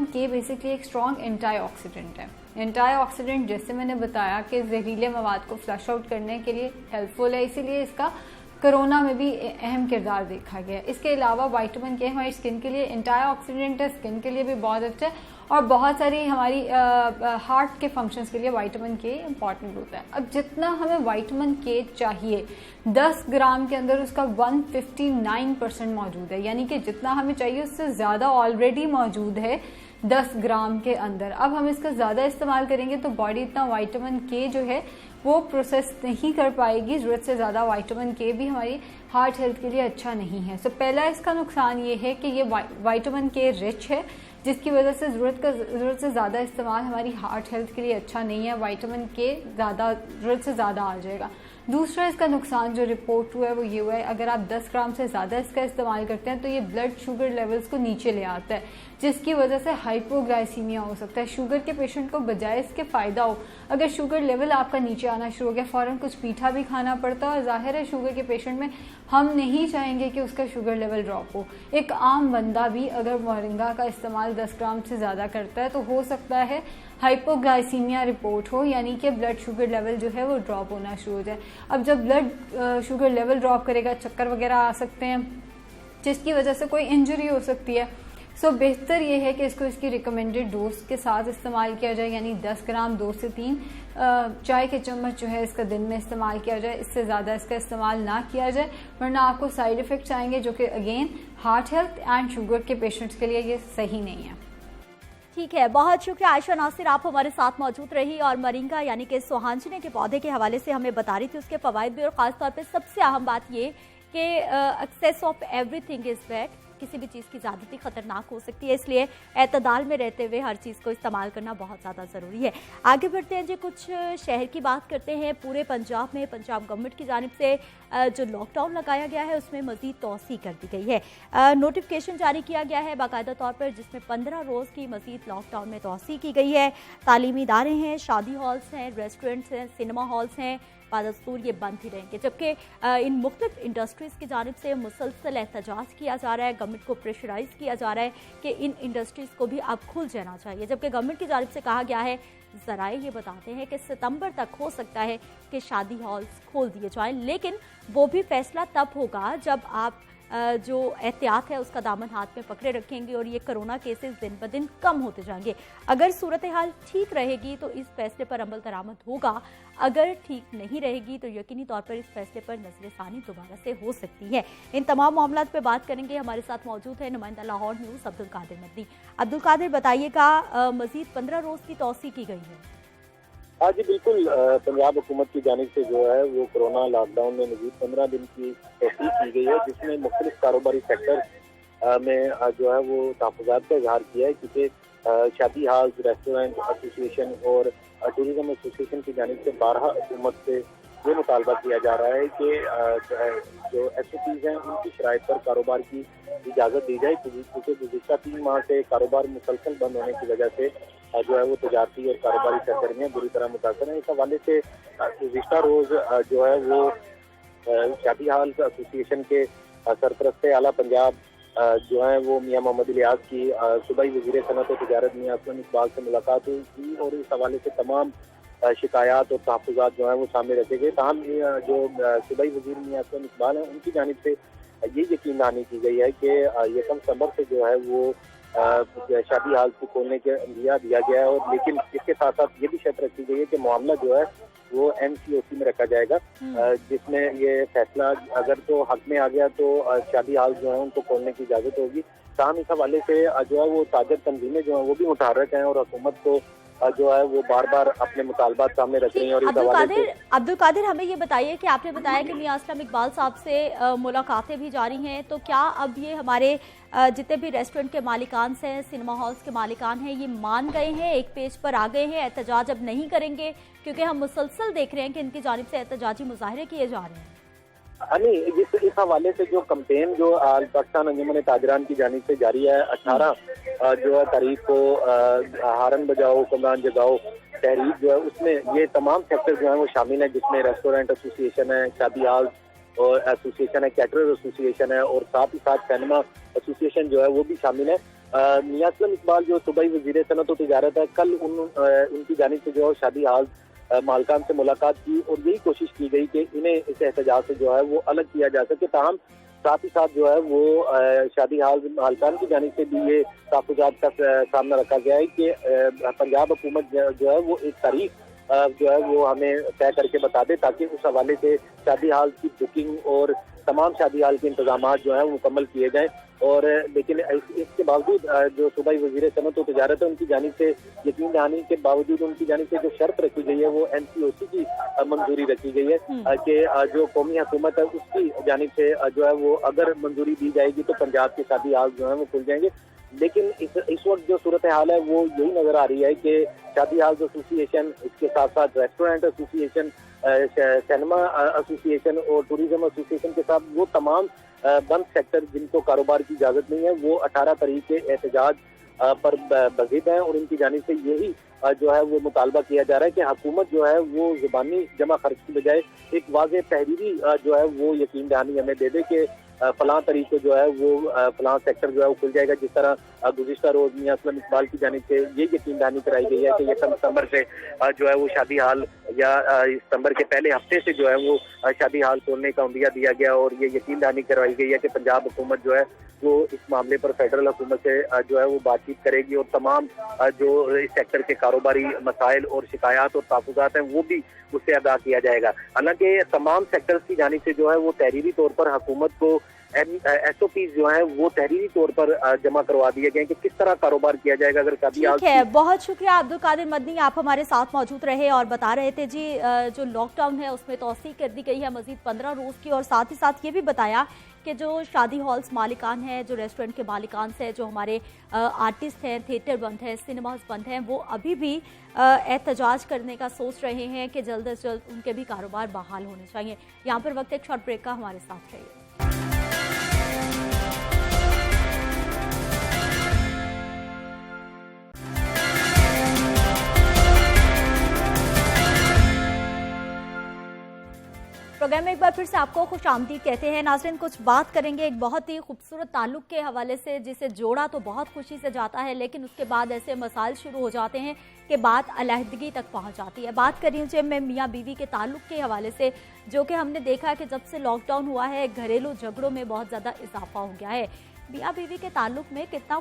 के बेसिकली एक स्ट्रॉन्ग एंटीऑक्सीडेंट है। एंटीऑक्सीडेंट जैसे मैंने बताया कि जहरीले मवाद को फ्लश आउट करने के लिए हेल्पफुल है, इसीलिए इसका कोरोना में भी अहम किरदार देखा गया है। इसके अलावा विटामिन के हमारी स्किन के लिए एंटीऑक्सीडेंट है, स्किन के लिए भी बहुत अच्छा है और बहुत सारी हमारी हार्ट के फंक्शंस के लिए विटामिन के इम्पॉर्टेंट होता है। अब जितना हमें विटामिन के चाहिए 10 ग्राम के अंदर उसका 159% मौजूद है, यानी कि जितना हमें चाहिए उससे ज़्यादा ऑलरेडी मौजूद है 10 ग्राम के अंदर। अब हम इसका ज़्यादा इस्तेमाल करेंगे तो बॉडी इतना विटामिन के जो है वो प्रोसेस नहीं कर पाएगी, ज़रूरत से ज़्यादा विटामिन के भी हमारी हार्ट हेल्थ के लिए अच्छा नहीं है। सो पहला इसका नुकसान ये है कि ये विटामिन के रिच है, जिसकी वजह से ज़रूरत से ज़्यादा इस्तेमाल हमारी हार्ट हेल्थ के लिए अच्छा नहीं है। विटामिन के ज़रूरत से ज़्यादा आ जाएगा। दूसरा इसका नुकसान जो रिपोर्ट हुआ है वो ये हुआ है, अगर आप 10 ग्राम से ज़्यादा इसका इस्तेमाल करते हैं तो ये ब्लड शुगर लेवल्स को नीचे ले आता है, जिसकी वजह से हाइपोग्लाइसीमिया हो सकता है। शुगर के पेशेंट को बजाय इसके फ़ायदा हो, अगर शुगर लेवल आपका नीचे आना शुरू हो गया, फ़ौरन कुछ मीठा भी खाना पड़ता है और जाहिर है शुगर के पेशेंट में हम नहीं चाहेंगे कि उसका शुगर लेवल ड्रॉप हो। एक आम बंदा भी अगर मोरिंगा का इस्तेमाल 10 ग्राम से ज़्यादा करता है तो हो सकता है हाइपोग्लाइसीमिया रिपोर्ट हो, यानी कि ब्लड शुगर लेवल जो है वो ड्रॉप होना शुरू हो जाए। अब जब ब्लड शुगर लेवल ड्रॉप करेगा, चक्कर वगैरह आ सकते हैं, जिसकी वजह से कोई इंजरी हो सकती है। सो बेहतर ये है कि इसको इसकी रिकमेंडेड डोज के साथ इस्तेमाल किया जाए, यानी 10 ग्राम 2 से 3 चाय के चम्मच जो है इसका दिन में इस्तेमाल किया जाए। इससे ज़्यादा इसका इस्तेमाल ना किया जाए, वरना आपको साइड इफ़ेक्ट्स आएंगे जो कि again heart health and sugar के पेशेंट्स के लिए ये सही नहीं है। ठीक है, बहुत शुक्रिया आयशा नासिर, आप हमारे साथ मौजूद रही और मोरिंगा यानी कि सुहांजने के पौधे के हवाले से हमें बता रही थी उसके फ़वाइद भी, और ख़ासतौर पे सबसे अहम बात ये कि excess of everything is bad, किसी भी चीज़ की ज़्यादती खतरनाक हो सकती है, इसलिए एतदाल में रहते हुए हर चीज़ को इस्तेमाल करना बहुत ज़्यादा ज़रूरी है। आगे बढ़ते हैं जी, कुछ शहर की बात करते हैं। पूरे पंजाब में पंजाब गवर्नमेंट की जानिब से जो लॉकडाउन लगाया गया है उसमें मज़ीद तौसी कर दी गई है। नोटिफिकेशन जारी किया गया है बाकायदा तौर पर, जिसमें 15 रोज़ की मज़ीद लॉकडाउन में तौसी की गई है। तालीमी इदारे हैं, शादी हॉल्स हैं, रेस्टोरेंट्स हैं, सिनेमा हॉल्स हैं, बादस्तूर ये बंद ही रहेंगे। जबकि इन मुख्तलिफ इंडस्ट्रीज़ की जानिब से मुसलसल एहतजाज किया जा रहा है, गवर्नमेंट को प्रेशराइज किया जा रहा है कि इन इंडस्ट्रीज़ को भी अब खुल जाना चाहिए। जबकि गवर्नमेंट की जानिब से कहा गया है, ज़राए ये बताते हैं कि सितंबर तक हो सकता है कि शादी हॉल्स खोल दिए जाएं, लेकिन वो भी फैसला तब होगा जब आप जो एहतियात है उसका दामन हाथ में पकड़े रखेंगे और ये कोरोना केसेस दिन ब दिन कम होते जाएंगे। अगर सूरत हाल ठीक रहेगी तो इस फैसले पर अमल दरामद होगा, अगर ठीक नहीं रहेगी तो यकीनी तौर पर इस फैसले पर नजरसानी दोबारा से हो सकती है। इन तमाम मामलात पे बात करेंगे। हमारे साथ मौजूद है नुमाइंदा लाहौर न्यूज़ अब्दुल कादिर मदनी। अब्दुल कादिर, बताइएगा, मजीद 15 रोज़ की तौसी की गई है। हाँ जी बिल्कुल, पंजाब हुकूमत की जानिब से जो है वो कोरोना लॉकडाउन में मजीद 15 दिन की तौसीक की गई है, जिसमें मुख्तलिफ कारोबारी सेक्टर में जो है वो तहफ़्फ़ुज़ात का इजहार किया है, क्योंकि शादी हाउस, रेस्टोरेंट एसोसिएशन और टूरिज्म एसोसिएशन की जानिब से 12 हुकूमत से ये मुतालबा किया जा रहा है कि जो SOPs हैं उनकी शराइत पर कारोबार की इजाज़त दी जाए, क्योंकि गुज़िश्ता 3 माह से कारोबार मुसलसल बंद होने की वजह से जो है वो तजारती और कारोबारी सरगर्मियाँ बुरी तरह मुतासर हैं। इस हवाले से गुज़िश्ता रोज़ जो है वो शादी हाल एसोसिएशन के सरपरस्त आला पंजाब जो है वो मियाँ मोहम्मद इलियास की सूबाई वज़ीर सनअत और तिजारत मियाँ असलम इकबाल से मुलाकात हुई थी और इस हवाले से तमाम शिकायत और तहफ़्फ़ुज़ात जो है वो सामने रखे गए। ताहम जो सूबाई वज़ीर मियाँ असलम इकबाल हैं उनकी जानिब से ये यकीन दहानी की गई है कि यकम सितंबर से जो है वो शादी हाल को खोलने के दिया गया है, और लेकिन इसके साथ साथ ये भी शर्त रखी गई है कि मामला जो है वो MCOC में रखा जाएगा, जिसमें ये फैसला अगर तो हक में आ गया तो शादी हाल जो है उनको खोलने की इजाज़त होगी। ताहम इस हवाले से जो है वो ताजर तंजीमें जो है वो भी मुतहर्रिक हैं और हुकूमत को जो है वो बार बार अपने मुतालबात सामने रख रही हैं। और अब्दुल कादिर, हमें ये बताइए कि आपने बताया कि मियां असलम इकबाल साहब से मुलाकातें भी जारी हैं, तो क्या अब ये हमारे जितने भी रेस्टोरेंट के मालिकान हैं, सिनेमा हॉल्स के मालिकान हैं, ये मान गए हैं, एक पेज पर आ गए हैं, एहतजाज अब नहीं करेंगे? क्योंकि हम मुसलसल देख रहे हैं कि इनकी जानिब से एहतजाजी मुजाहरे किए जा रहे हैं। नहीं, इस हवाले से जो कंपेन जो पाकिस्तान अंजुमन ताजरान की जानिब से जारी है, 18 जो है तारीख को हारन बजाओ हुक्मरान जगाओ तहरीक जो है उसमें ये तमाम सेक्टर जो है वो शामिल है, जिसमें रेस्टोरेंट एसोसिएशन है, शादी हाल और एसोसिएशन है, कैटरर एसोसिएशन है और साथ ही साथ सिनेमा एसोसिएशन जो है वो भी शामिल है। मियां असलम इकबाल जो सूबाई वज़ीर सनअत और तिजारत है, कल उनकी जानिब से जो है शादी हाल मालकान से मुलाकात की और यही कोशिश की गई कि इन्हें इस एहतजाज से जो है वो अलग किया जा सके। ताहम साथ ही साथ जो है वो शादी हाल मालकान की जानिब से भी ये तहफ़्फ़ुज़ात का सामना रखा गया है कि पंजाब हुकूमत जो है वो एक तारीख जो है वो हमें तय करके बता दे, ताकि उस हवाले से शादी हाल की बुकिंग और तमाम शादी हाल के इंतजाम जो हैं मुकम्मल किए जाएं। और लेकिन इसके बावजूद जो सूबाई वज़ीर सनअत और तिजारत है उनकी जानिब से यकीन दहानी के बावजूद उनकी जानिब से जो शर्त रखी गई है वो NCOC की मंजूरी रखी गई है कि जो कौमी हुकूमत है उसकी जानिब से जो है वो अगर मंजूरी दी जाएगी तो पंजाब के शादी हाल जो है वो खुल जाएंगे। लेकिन इस वक्त जो सूरत हाल है वो यही नजर आ रही है कि शादी हाउस एसोसिएशन, इसके साथ साथ रेस्टोरेंट एसोसिएशन, सिनेमा एसोसिएशन और टूरिज्म एसोसिएशन के साथ वो तमाम बंद सेक्टर जिनको कारोबार की इजाजत नहीं है वो 18 तारीख के एहतजाज पर बज़िद हैं और उनकी जानिब से यही जो है वो मुतालबा किया जा रहा है कि हुकूमत जो है वो जुबानी जमा खर्च की बजाय एक वाज़ेह तहरीरी जो है वो यकीन दहानी हमें दे दे कि फलां तारीख को जो है वो फलां सेक्टर जो है वो खुल जाएगा। जिस तरह गुज़िश्ता रोज मियां असलम इकबाल की जानिब से ये यकीन दहानी कराई गई है कि 1 सितंबर से जो है वो शादी हाल या सितंबर के पहले हफ्ते से जो है वो शादी हाल खोलने का उम्मीद दिया गया और ये यकीन दहानी करवाई गई है कि पंजाब हुकूमत जो है वो इस मामले पर फेडरल हुकूमत से जो है वो बातचीत करेगी और तमाम जो इस सेक्टर के कारोबारी मसाइल और शिकायत और तहफ़्फ़ुज़ात हैं वो भी उससे आगाह किया जाएगा। हालांकि तमाम सेक्टर्स की जानिब से जो है वो तहरीरी तौर पर हुकूमत को SOPs जो हैं वो तहरीरी तौर पर जमा करवा दिए गए कि किस तरह कारोबार किया जाएगा अगर शादी हाल। ठीक है, बहुत शुक्रिया अब्दुल कादिर मदनी, आप हमारे साथ मौजूद रहे और बता रहे थे जी जो लॉकडाउन है उसमें तौसीक़ कर दी गई है मज़ीद 15 रोज़ की, और साथ ही साथ ये भी बताया कि जो शादी हॉल्स मालिकान हैं, जो रेस्टोरेंट के मालिकान से, जो हमारे आर्टिस्ट हैं, थिएटर बंद है, सिनेमाज बंद हैं, वो अभी भी एहतजाज करने का सोच रहे हैं कि जल्द से जल्द उनके भी कारोबार बहाल होने चाहिए। यहाँ पर वक्त एक शॉर्ट ब्रेक का, हमारे साथ रहिए। प्रोग्राम में एक बार फिर से आपको खुशामदीद कहते हैं। नाज़रीन, कुछ बात करेंगे एक बहुत ही खूबसूरत ताल्लुक़ के हवाले से जिसे जोड़ा तो बहुत खुशी से जाता है, लेकिन उसके बाद ऐसे मसाइल शुरू हो जाते हैं कि बात अलहदगी तक पहुंच जाती है। बात कर रही हूँ मैं मियाँ बीवी के ताल्लुक़ के हवाले से, जो कि हमने देखा कि जब से लॉकडाउन हुआ है घरेलू झगड़ों में बहुत ज़्यादा इजाफा हो गया है। मियाँ बीवी के ताल्लुक़ में कितना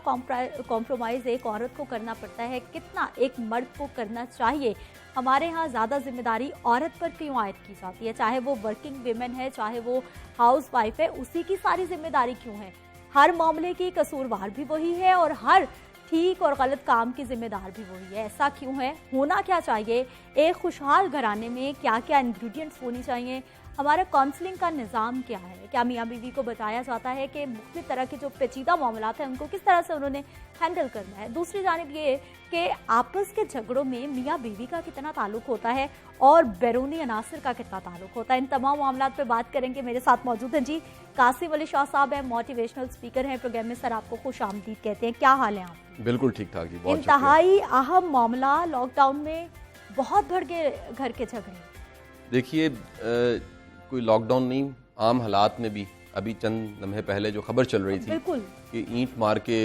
कॉम्प्रोमाइज़ एक औरत को करना पड़ता है, कितना एक मर्द को करना चाहिए। हमारे यहाँ ज़्यादा जिम्मेदारी औरत पर क्यों आयद की जाती है, चाहे वो वर्किंग वीमेन है, चाहे वो हाउस वाइफ है, उसी की सारी जिम्मेदारी क्यों है। हर मामले की कसूरवार भी वही है और हर ठीक और गलत काम की जिम्मेदार भी वही है। ऐसा क्यों है, होना क्या चाहिए, एक खुशहाल घराने में क्या क्या इंग्रेडिएंट्स होनी चाहिए, हमारा काउंसलिंग का निज़ाम क्या है, क्या मियाँ बीवी को बताया जाता है कि मुख्तलिफ तरह के जो पेचीदा मामलात हैं उनको किस तरह से उन्होंने हैंडल करना है। दूसरी जानिब ये कि आपस के झगड़ों में मियाँ बीवी का कितना ताल्लुक़ होता है और बैरूनी अनासर का कितना ताल्लुक़ होता है। इन तमाम मामलात पे बात करेंगे। मेरे साथ मौजूद हैं जी कासिम अली शाह साहब हैं, मोटिवेशनल स्पीकर हैं प्रोग्राम में। सर, आपको खुश आमदीद कहते हैं। क्या हाल है आप? बिल्कुल ठीक ठाक जी, बहुत इंतहाई अहम मामला लॉकडाउन में बहुत बढ़ गए घर के झगड़े। देखिए, कोई लॉकडाउन नहीं, आम हालात में भी अभी चंद लम्हे पहले जो खबर चल रही थी कि ईंट मार के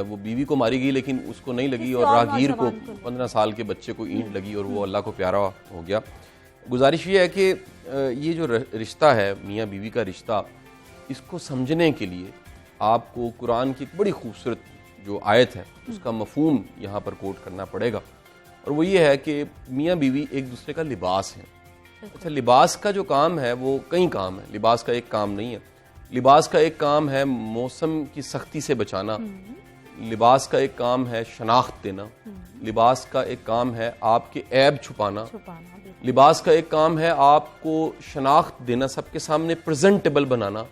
वो बीवी को मारी गई लेकिन उसको नहीं लगी और राहगीर को 15 साल के बच्चे को ईंट लगी और वो अल्लाह को प्यारा हो गया। गुजारिश ये है कि ये जो रिश्ता है मियाँ बीवी का रिश्ता, इसको समझने के लिए आपको कुरान की एक बड़ी खूबसूरत जो आयत है उसका मफहूम यहाँ पर कोट करना पड़ेगा, और वो ये है कि मियाँ बीवी एक दूसरे का लिबास है। अच्छा, लिबास का जो काम है वो कई काम है, लिबास का एक काम नहीं है। लिबास का एक काम है मौसम की सख्ती से बचाना, लिबास का एक काम है शनाख्त देना, लिबास का एक काम है आपके ऐब छुपाना, लिबास का एक काम है आपको शनाख्त देना, सबके सामने प्रेजेंटेबल बनाना।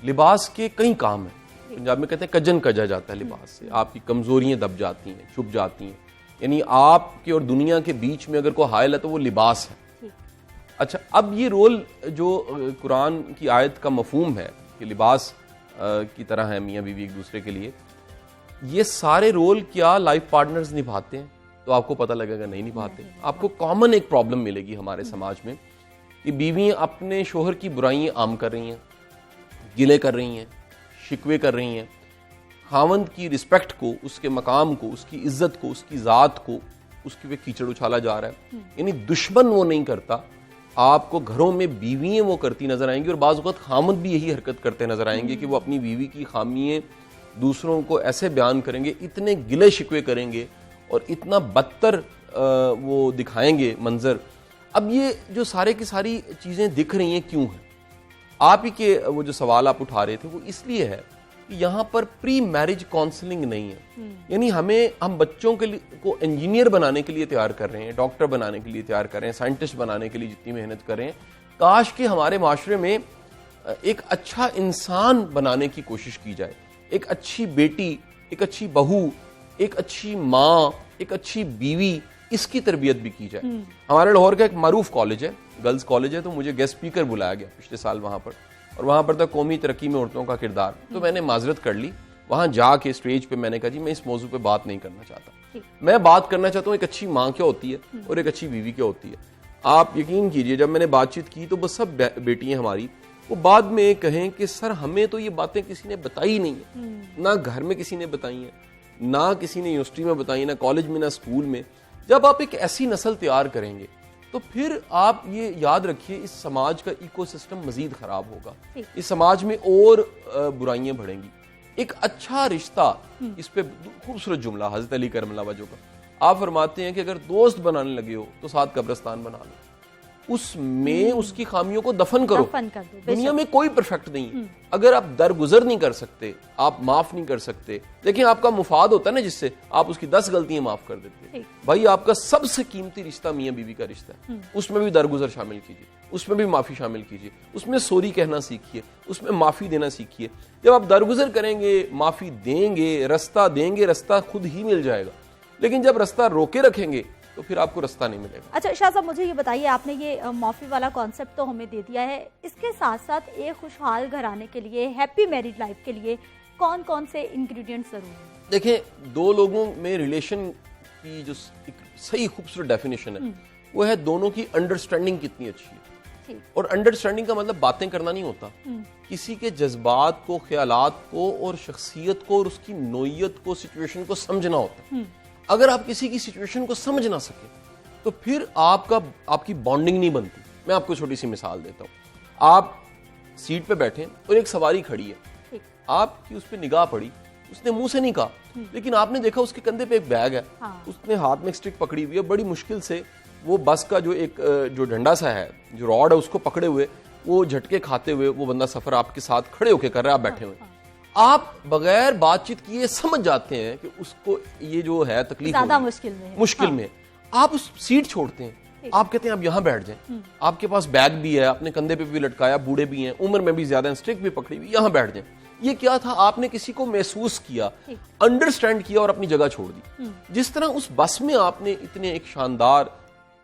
लिबास के कई काम हैं। पंजाब में कहते हैं कजन कजा जाता है लिबास से, आपकी कमजोरियां दब जाती हैं, छुप जाती हैं, यानी आपके और दुनिया के बीच में अगर कोई हायल है तो वो लिबास है। अच्छा, अब ये रोल जो कुरान की आयत का मफहूम है कि लिबास की तरह है मियाँ बीवी एक दूसरे के लिए, ये सारे रोल क्या लाइफ पार्टनर्स निभाते हैं? तो आपको पता लगेगा नहीं निभाते। आपको कॉमन एक प्रॉब्लम मिलेगी हमारे समाज में कि बीवियाँ अपने शोहर की बुराइयां आम कर रही हैं, गिले कर रही हैं, शिकवे कर रही हैं, खावंद की रिस्पेक्ट को, उसके मकाम को, उसकी इज्जत को, उसकी ज़ात को उसके पे कीचड़ उछाला जा रहा है। यानी दुश्मन वो नहीं करता, आपको घरों में बीवियां वो करती नजर आएंगी, और बाज़ वक़्त खामद भी यही हरकत करते नजर आएंगे कि वो अपनी बीवी की खामियां दूसरों को ऐसे बयान करेंगे, इतने गिले शिकवे करेंगे और इतना बदतर वो दिखाएंगे मंजर। अब ये जो सारे की सारी चीजें दिख रही हैं क्यों हैं? आप ही के वो जो सवाल आप उठा रहे थे वो इसलिए है कि यहाँ पर प्री मैरिज काउंसलिंग नहीं है। यानी हम बच्चों के लिए को इंजीनियर बनाने के लिए तैयार कर रहे हैं, डॉक्टर बनाने के लिए तैयार कर रहे हैं, साइंटिस्ट बनाने के लिए जितनी मेहनत कर रहे हैं, काश कि हमारे माशरे में एक अच्छा इंसान बनाने की कोशिश की जाए, एक अच्छी बेटी, एक अच्छी बहू, एक अच्छी माँ, एक अच्छी बीवी, इसकी तरबियत भी की जाए। हमारे लाहौर का एक मारूफ कॉलेज है, गर्ल्स कॉलेज है, तो मुझे गेस्ट स्पीकर बुलाया गया पिछले साल वहां पर, और वहां पर था कौमी तरक्की में औरतों का किरदार। तो मैंने माजरत कर ली, वहां जाके स्टेज पे मैंने कहा जी मैं इस मौजू पे बात नहीं करना चाहता, मैं बात करना चाहता हूँ एक अच्छी माँ क्या होती है और एक अच्छी बीवी क्या होती है। आप यकीन कीजिए जब मैंने बातचीत की तो बस सब बेटियां हमारी वो बाद में कहें कि सर हमें तो ये बातें किसी ने बताई नहीं है, ना घर में किसी ने बताई है, ना किसी ने यूनिवर्सिटी में बताई, ना कॉलेज में, ना स्कूल में। जब आप एक ऐसी नस्ल तैयार करेंगे तो फिर आप ये याद रखिए इस समाज का इकोसिस्टम मजीद खराब होगा, इस समाज में और बुराइयां बढ़ेंगी। एक अच्छा रिश्ता, इस पे खूबसूरत जुमला हजरत अली करम वजह का, आप फरमाते हैं कि अगर दोस्त बनाने लगे हो तो साथ कब्रिस्तान बना लो, उसमें उसकी खामियों को दफन कर दो। दुनिया में कोई परफेक्ट नहीं है। अगर आप दरगुजर नहीं कर सकते, आप माफ नहीं कर सकते, लेकिन आपका मुफाद होता है ना जिससे आप उसकी 10 गलतियां माफ कर देते हैं। भाई आपका सबसे कीमती रिश्ता मियां बीवी का रिश्ता है, उसमें भी दरगुजर शामिल कीजिए, उसमें भी माफी शामिल कीजिए, उसमें सॉरी कहना सीखिए, उसमें माफी देना सीखिए। जब आप दरगुजर करेंगे, माफी देंगे, रास्ता खुद ही मिल जाएगा। लेकिन जब रास्ता रोके रखेंगे तो फिर आपको रास्ता नहीं मिलेगा। अच्छा शाह साहब, मुझे ये बताइए, आपने ये माफी वाला कॉन्सेप्ट तो हमें दे दिया है, इसके साथ साथ एक खुशहाल घराने के लिए, हैप्पी मैरिड लाइफ के लिए कौन कौन से इंग्रेडिएंट्स जरूरी हैं? देखिए, दो लोगों में रिलेशन की जो एक सही खूबसूरत डेफिनेशन है वो है दोनों की अंडरस्टैंडिंग कितनी अच्छी है। और अंडरस्टैंडिंग का मतलब बातें करना नहीं होता, किसी के जज्बात को, ख्यालात को और शख्सियत को और उसकी नोयत को, सिचुएशन को समझना होता है। अगर आप किसी की सिचुएशन को समझ ना सके तो फिर आपकी बॉन्डिंग नहीं बनती। मैं आपको छोटी सी मिसाल देता हूं। आप सीट पे बैठे और एक सवारी खड़ी है, आपकी उस पर निगाह पड़ी, उसने मुंह से नहीं कहा, लेकिन आपने देखा उसके कंधे पे एक बैग है, उसने हाथ में एक स्टिक पकड़ी हुई है, बड़ी मुश्किल से वो बस का जो डंडा सा है, जो रॉड है, उसको पकड़े हुए, वो झटके खाते हुए वो बंदा सफर आपके साथ खड़े होके कर रहा है, आप बैठे हुए। आप बगैर बातचीत किए समझ जाते हैं कि उसको ये जो है तकलीफ ज्यादा मुश्किल में आप उस सीट छोड़ते हैं, आप कहते हैं आप यहां बैठ जाएं, आपके पास बैग भी है, अपने कंधे पे भी लटकाया, बूढ़े भी हैं, उम्र में भी ज्यादा, स्टिक भी पकड़ी हुई, यहां बैठ जाएं। ये क्या था? आपने किसी को महसूस किया, अंडरस्टैंड किया और अपनी जगह छोड़ दी। जिस तरह उस बस में आपने इतने एक शानदार,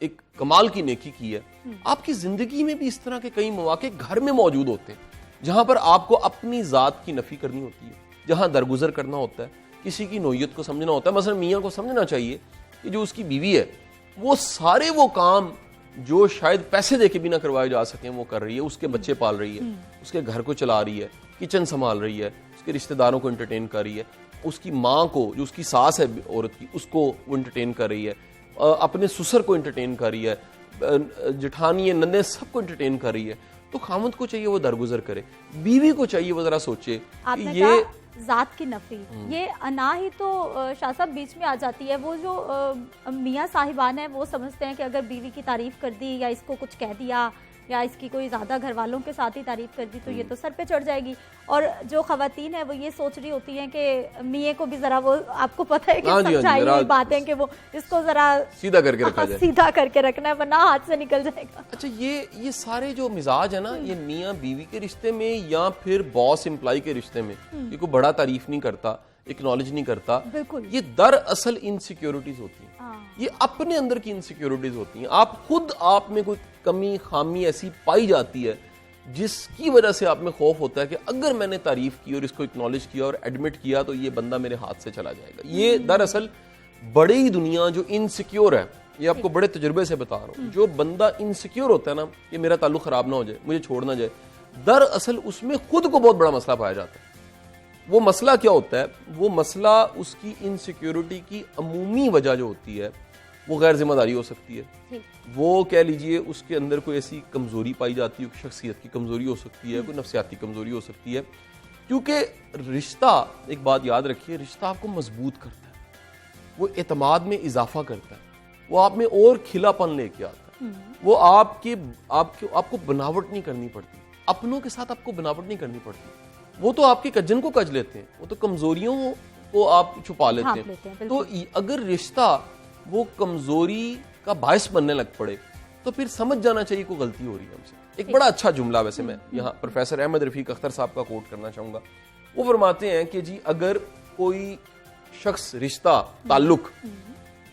एक कमाल की नेकी की है, आपकी जिंदगी में भी इस तरह के कई मौके घर में मौजूद होते हैं जहां पर आपको अपनी जात की नफी करनी होती है, जहां दरगुजर करना होता है, किसी की नोयत को समझना होता है। मसलन मियाँ को समझना चाहिए कि जो उसकी बीवी है वो सारे वो काम जो शायद पैसे देके भी ना करवाए जा सकें वो कर रही है, उसके बच्चे पाल रही है, उसके घर को चला रही है, किचन संभाल रही है, उसके रिश्तेदारों को एंटरटेन कर रही है, उसकी माँ को, जो उसकी सास है औरत की, उसको वो एंटरटेन कर रही है, अपने ससुर को एंटरटेन कर रही है, जेठानी नंदे सबको एंटरटेन कर रही है। तो खामद को चाहिए वो दरगुजर करे, बीवी को चाहिए वो जरा सोचे कि ये जात की नफी, ये अना ही तो शाह साहब बीच में आ जाती है। वो जो मियाँ साहिबान है वो समझते हैं कि अगर बीवी की तारीफ कर दी या इसको कुछ कह दिया या इसकी कोई ज्यादा घर वालों के साथ ही तारीफ कर दी तो ये तो सर पे चढ़ जाएगी। और जो खवातीन है वो ये सोच रही होती हैं कि मियाँ को भी जरा, वो आपको पता है कि समझाई बातें कि वो इसको जरा सीधा करके रखा जाए, सीधा करके रखना है वरना हाथ से निकल जाएगा। अच्छा, ये सारे जो मिजाज है ना, ये मियाँ बीवी के रिश्ते में या फिर बॉस एम्प्लॉय के रिश्ते में, ये कोई बड़ा तारीफ नहीं करता, एक्नॉलेज नहीं करता, ये दरअसल इनसिक्योरिटीज होती हैं, ये अपने अंदर की इनसिक्योरिटीज होती हैं। आप में कोई कमी, खामी ऐसी पाई जाती है जिसकी वजह से आप में खौफ होता है कि अगर मैंने तारीफ की और इसको एक्नॉलेज किया और एडमिट किया तो ये बंदा मेरे हाथ से चला जाएगा। ये दरअसल बड़ी दुनिया जो इनसिक्योर है, ये आपको बड़े तजुर्बे से बता रहा हूँ, जो बंदा इनसिक्योर होता है ना कि मेरा ताल्लुक खराब ना हो जाए, मुझे छोड़ ना जाए, दरअसल उसमें खुद को बहुत बड़ा मसला पाया जाता है। वो मसला क्या होता है? वो मसला उसकी इनसिक्योरिटी की अमूमी वजह जो होती है वो गैर जिम्मेदारी हो सकती है, वो कह लीजिए उसके अंदर कोई ऐसी कमजोरी पाई जाती है, शख्सियत की कमजोरी हो सकती है, कोई नफ्सियाती कमजोरी हो सकती है। क्योंकि रिश्ता, एक बात याद रखिए, रिश्ता आपको मजबूत करता है, वो एतमाद में इजाफा करता है, वो आप में और खिलापन लेके आता है, वो आपको बनावट नहीं करनी पड़ती, अपनों के साथ आपको बनावट नहीं करनी पड़ती। वो तो आपके कजन को कज लेते हैं, वो तो कमजोरियों को आप छुपा लेते हैं। तो अगर रिश्ता वो कमजोरी का बायस बनने लग पड़े तो फिर समझ जाना चाहिए कोई गलती हो रही है हमसे। एक बड़ा अच्छा जुमला वैसे मैं यहाँ प्रोफेसर अहमद रफीक अख्तर साहब का कोट करना चाहूंगा। वो फरमाते हैं कि जी अगर कोई शख्स, रिश्ता, ताल्लुक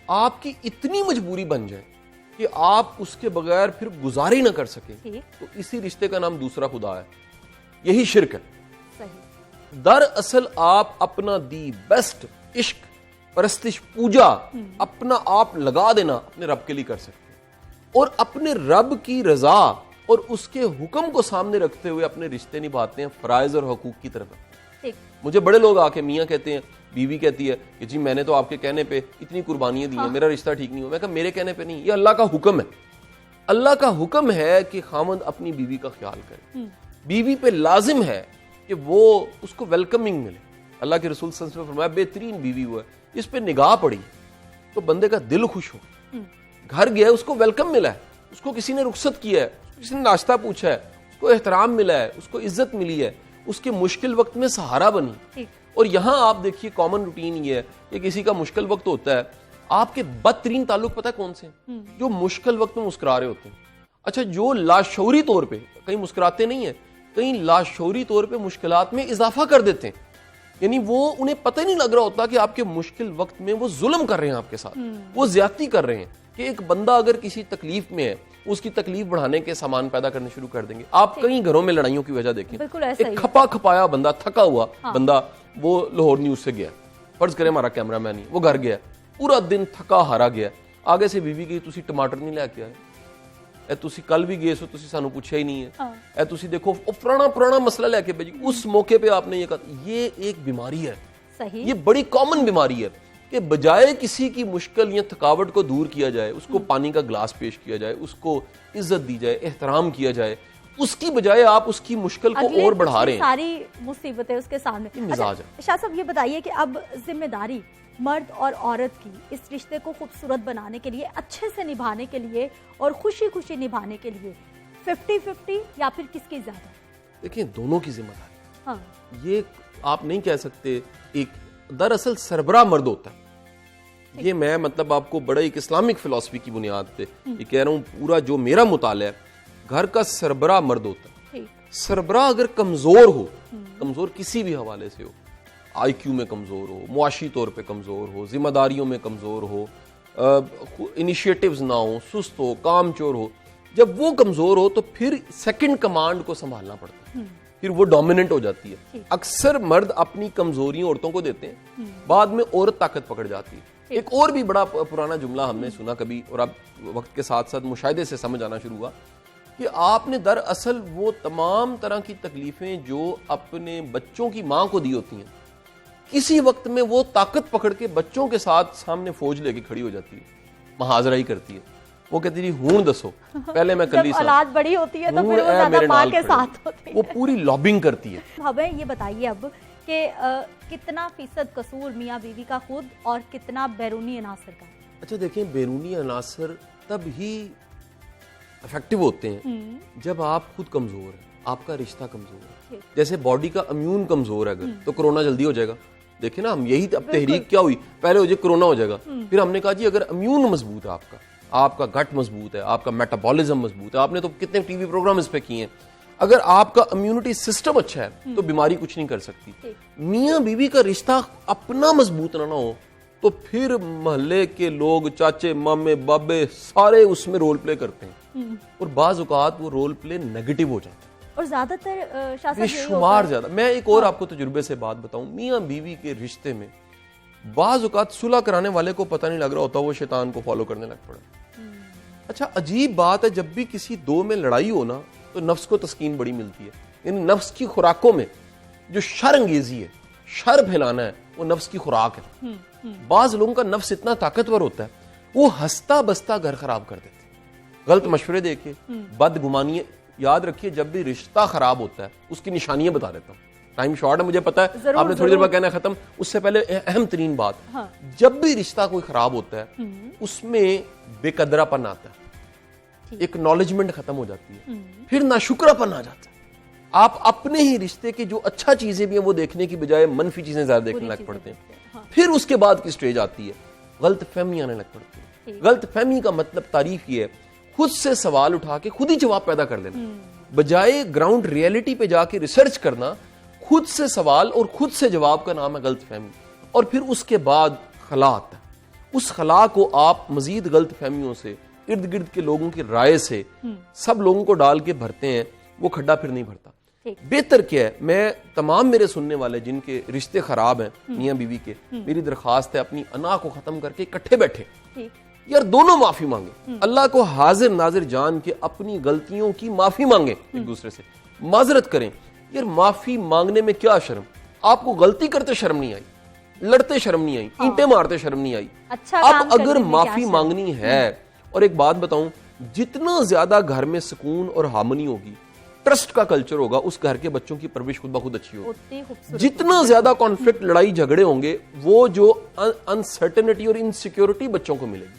आपकी इतनी मजबूरी बन जाए कि आप उसके बगैर फिर गुजारा ही ना कर सके, तो इसी रिश्ते का नाम दूसरा खुदा है, यही शिर्क है। दरअसल आप अपना दी बेस्ट इश्क, परस्तिश, पूजा अपना आप लगा देना अपने रब के लिए कर सकते हैं, और अपने रब की रजा और उसके हुक्म को सामने रखते हुए अपने रिश्ते निभाते हैं फराइज और हकूक की तरफ। मुझे बड़े लोग आके मियाँ कहते हैं, बीवी कहती है कि जी मैंने तो आपके कहने पे इतनी कुर्बानियां दी हैं, मेरा रिश्ता ठीक नहीं हुआ। मैं कहा मेरे कहने पे नहीं, ये अल्लाह का हुक्म है। अल्लाह का हुक्म है कि खामद अपनी बीवी का ख्याल करे, बीवी पे लाजिम है कि वो उसको वेलकमिंग मिले। अल्लाह के रसूल सल्लल्लाहु अलैहि वसल्लम ने फरमाया बेहतरीन बीवी हुआ, इस पे निगाह पड़ी तो बंदे का दिल खुश हो, घर गया उसको वेलकम मिला है, उसको किसी ने रुखसत किया है, किसी ने नाश्ता पूछा है, उसको एहतराम मिला है, उसको इज्जत मिली है, उसके मुश्किल वक्त में सहारा बनी। और यहां आप देखिए कॉमन रूटीन ये है कि किसी का मुश्किल वक्त होता है, आपके बदतरीन ताल्लुक पता है कौन से हैं? जो मुश्किल वक्त में मुस्कुरा रहे होते हैं। अच्छा, जो लाशऊरी तौर पे, कहीं मुस्कुराते नहीं है, कहीं लाशऊरी तौर पे मुश्किलात में इजाफा कर देते हैं, यानी वो उन्हें पता ही नहीं लग रहा होता कि आपके मुश्किल वक्त में वो जुल्म कर रहे हैं आपके साथ, वो ज्यादती कर रहे हैं। कि एक बंदा अगर किसी तकलीफ में है, उसकी तकलीफ बढ़ाने के सामान पैदा करने शुरू कर देंगे। आप कई घरों में लड़ाइयों की वजह देखें, एक खपा खपाया बंदा, थका हुआ बंदा, वो लाहौर न्यूज से गया, फर्ज करें हमारा कैमरामैन ही, वो घर गया, पूरा दिन थका हारा गया, आगे से बीवी की तुसी टमाटर नहीं लेके आए, ए तुसी कल भी गए सो, तुसी सानू पूछा ही नहीं है, ए तुसी देखो पुराना मसला लेके भेजी, उस मौके पे आपने ये कहा। ये एक बीमारी है, ये बड़ी कॉमन बीमारी है कि बजाय किसी की मुश्किल या थकावट को दूर किया जाए, उसको पानी का ग्लास पेश किया जाए, उसको इज्जत दी जाए, एहतराम किया जाए, उसकी बजाय आप उसकी मुश्किल को और बढ़ा रहे हैं। सारी मुसीबतें उसके सामने। मिजाज है। शाह साहब ये बताइए कि अब जिम्मेदारी मर्द और औरत की इस रिश्ते को खूबसूरत बनाने के लिए, अच्छे से निभाने के लिए और खुशी खुशी निभाने के लिए 50-50 या फिर किसकी ज्यादा? देखिए दोनों की जिम्मेदारी। ये आप नहीं कह सकते। एक दरअसल सरबराह मर्द होता है, ये मैं मतलब आपको बड़ा एक इस्लामिक फिलॉसफी की बुनियाद पे ये कह रहा हूँ, पूरा जो मेरा मुताला है, घर का सरबराह मर्द होता है। सरबराह अगर कमजोर हो, कमजोर किसी भी हवाले से हो, IQ में कमजोर हो, मुआशी तौर पे कमजोर हो, जिम्मेदारियों में कमजोर हो, इनिशिएटिव्स ना हो, सुस्त हो, कामचोर हो, जब वो कमजोर हो तो फिर सेकंड कमांड को संभालना पड़ता है, फिर वो डोमिनेंट हो जाती है। अक्सर मर्द अपनी कमजोरियां औरतों को देते हैं, बाद में औरत ताकत पकड़ जाती है। एक और भी बड़ा पुराना जुमला हमने सुना कभी, और अब वक्त के साथ साथ मुशाहिदे से समझ आना शुरू हुआ कि आपने दरअसल वो तमाम तरह की तकलीफें जो अपने बच्चों की मां को दी होती हैं, किसी वक्त में वो ताकत पकड़ के बच्चों के साथ सामने फौज लेके खड़ी हो जाती है, महाजरा ही करती है। वो कहती है हूं दसो, पहले मैं कली औलाद बड़ी होती है तो फिर वो ज्यादा मां के साथ होती है, वो पूरी लॉबिंग करती है। हमें ये बताइए अब कि कितना फीसद कसूर मियाँ बीवी का खुद और कितना बैरूनी अनासर का? अच्छा देखें, बैरूनी अनासर तब ही इफेक्टिव होते हैं जब आप खुद कमजोर हैं, आपका रिश्ता कमजोर है। जैसे बॉडी का इम्यून कमजोर है अगर, तो कोरोना जल्दी हो जाएगा। देखिए ना, हम यही अब तहरीक क्या हुई, पहले हो जाए कोरोना हो जाएगा, फिर हमने कहा जी अगर इम्यून मजबूत है आपका गट मजबूत है, आपका मेटाबॉलिज्म मजबूत है, आपने तो कितने टीवी प्रोग्राम इस पे किए हैं, अगर आपका इम्यूनिटी सिस्टम अच्छा है तो बीमारी कुछ नहीं कर सकती। मियाँ बीवी का रिश्ता अपना मजबूत ना हो तो फिर मोहल्ले के लोग, चाचे मामे बाबे, सारे उसमें रोल प्ले करते हैं, और बाज औकात वो रोल प्ले नेगेटिव हो जाता है, और ज्यादातर बेशुमार ज्यादा। मैं एक और आपको तजुर्बे से बात बताऊं, मियाँ बीवी के रिश्ते में बाज औकात सुलह कराने वाले को पता नहीं लग रहा होता, वो शैतान को फॉलो करने लग पड़ा। अच्छा अजीब बात है, जब भी किसी दो में लड़ाई हो ना तो नफ्स को तस्कीन बड़ी मिलती है। यानी नफ्स की खुराकों में जो शर अंगेजी है, शर फैलाना है, वो नफ्स की खुराक है। बाज लोगों का नफ्स इतना ताकतवर होता है, वो हंसता बसता घर खराब कर देते, गलत मशवरे देके, बदगुमानी। याद रखिए, जब भी रिश्ता खराब होता है उसकी निशानियां बता देता हूँ। टाइम शॉर्ट है, मुझे पता है, आपने थोड़ी देर बाद कहना खत्म। उससे पहले अहम तरीन बात, हाँ। जब भी रिश्ता कोई खराब होता है उसमें बेकदरापन आता है, एक्नॉलेजमेंट खत्म हो जाती है, फिर नाशुक्रापन आ जाता है। आप अपने ही रिश्ते की जो अच्छा चीजें भी हैं वो देखने की बजाय मनफी चीजें ज्यादा देखने लग पड़ते हैं। हाँ। फिर उसके बाद की स्टेज आती है, गलत फहमी आने लग पड़ती है। गलत फहमी का मतलब तारीफ ये है, खुद से सवाल उठा के खुद ही जवाब पैदा कर देना, बजाय ग्राउंड रियलिटी पे जाके रिसर्च करना। खुद से सवाल और खुद से जवाब का नाम है गलत फहमी। और फिर उसके बाद खला आता है, उस खला को आप मजीद गलत फहमियों से, इर्द गिर्द के लोगों की राय से, सब लोगों को डाल के भरते हैं, वो खड्डा फिर नहीं भरता। बेहतर क्या है, मैं तमाम मेरे सुनने वाले जिनके रिश्ते खराब हैं मियां बीवी के, मेरी दरखास्त है अपनी अना को खत्म करके इकट्ठे बैठे यार, दोनों माफी मांगे, अल्लाह को हाजिर नाजिर जान के अपनी गलतियों की माफी मांगे, एक दूसरे से माजरत करें। यार माफी मांगने में क्या शर्म, आपको गलती करते शर्म नहीं आई, लड़ते शर्म नहीं आई, ईंटें मारते शर्म नहीं आई। अच्छा, अब अगर माफी मांगनी है, और एक बात बताऊं, जितना ज्यादा घर में सुकून और हार्मनी होगी, ट्रस्ट का कल्चर होगा, उस घर के बच्चों की परवरिश खुद ब खुद अच्छी होगी। जितना ज्यादा कॉन्फ्लिक्ट, लड़ाई झगड़े होंगे, वो जो अनसर्टेनिटी और इनसिक्योरिटी बच्चों को मिलेगी,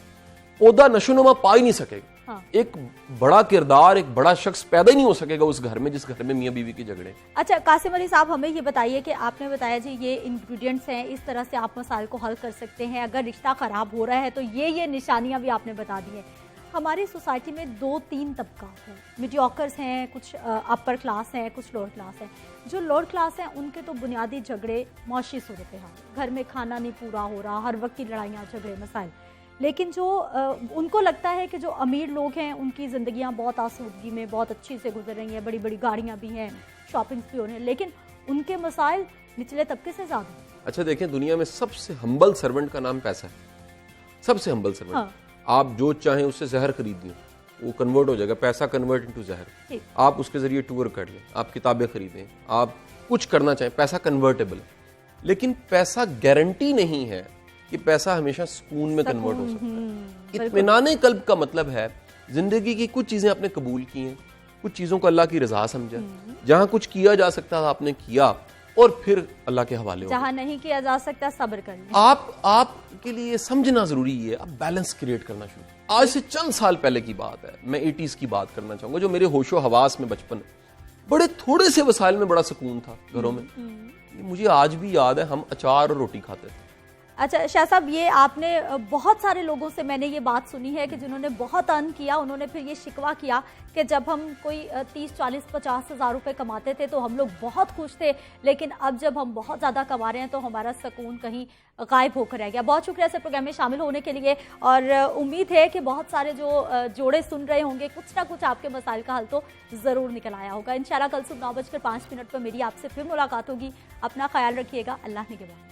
पौधा नशोनुमा पा ही नहीं सकेगा। हाँ। एक बड़ा किरदार, एक बड़ा शख्स पैदा ही नहीं हो सकेगा उस घर में जिस घर में मियां बीवी के झगड़े। अच्छा कासिम अली साहब, हमें ये बताइए कि आपने बताया जी ये इंग्रेडिएंट्स हैं, इस तरह से आप मसाइल को हल कर सकते हैं। अगर रिश्ता खराब हो रहा है तो ये निशानियां भी आपने बता दी हैं। हमारी सोसाइटी में 2-3 तबकात हैं, मीडियोकर्स हैं, कुछ अपर क्लास हैं, कुछ लोअर क्लास हैं। जो लोअर क्लास हैं उनके तो बुनियादी झगड़े, मौशी सूरत हाल, घर में खाना नहीं पूरा हो रहा, हर वक्त की लड़ाइयाँ झगड़े मसाइल। लेकिन जो उनको लगता है कि जो अमीर लोग हैं उनकी ज़िंदगियां बहुत आसूदगी में, बहुत अच्छी से गुजर रही हैं, बड़ी बड़ी गाड़ियां भी हैं, शॉपिंग भी हो रही हैं, लेकिन उनके मसाइल निचले तबके से ज़्यादा। अच्छा देखें, दुनिया में सबसे हम्बल सर्वेंट का नाम पैसा है, सबसे हम्बल सर्वेंट। हाँ। आप जो चाहें उससे जहर खरीद लें, वो कन्वर्ट हो जाएगा, पैसा कन्वर्ट इनटू जहर। आप उसके जरिए टूर कर लें, आप किताबें खरीदें, आप कुछ करना चाहें, पैसा कन्वर्टेबल है। लेकिन पैसा गारंटी नहीं है कि पैसा हमेशा सुकून में कन्वर्ट हो सकता है। इत्मीनाने कल्ब का मतलब है जिंदगी की कुछ चीजें आपने कबूल की हैं, कुछ चीजों को अल्लाह की रजा समझा, जहां कुछ किया जा सकता था आपने किया, और फिर अल्लाह के हवाले हो। जहां नहीं किया जा सकता सब्र कर लें। आपके लिए समझना जरूरी है, आप बैलेंस क्रिएट करना शुरू। आज से चंद साल पहले की बात है, मैं 80s की बात करना चाहूंगा, जो मेरे होशो हवास में बचपन, बड़े थोड़े से वसाइल में बड़ा सुकून था घरों में। मुझे आज भी याद है, हम अचार और रोटी खाते थे। अच्छा शाह साहब, ये आपने बहुत सारे लोगों से मैंने ये बात सुनी है कि जिन्होंने बहुत अर्न किया, उन्होंने फिर ये शिकवा किया कि जब हम कोई 30, 40, 50 हज़ार रुपये कमाते थे तो हम लोग बहुत खुश थे, लेकिन अब जब हम बहुत ज़्यादा कमा रहे हैं तो हमारा सुकून कहीं गायब होकर रह गया। बहुत शुक्रिया इस प्रोग्राम में शामिल होने के लिए, और उम्मीद है कि बहुत सारे जो जोड़े सुन रहे होंगे, कुछ ना कुछ आपके मसाइल का हल तो ज़रूर निकल आया होगा। इंशाल्लाह कल सुबह 9:05 पर मेरी आपसे फिर मुलाकात होगी। अपना ख्याल रखिएगा। अल्लाह निगहबान।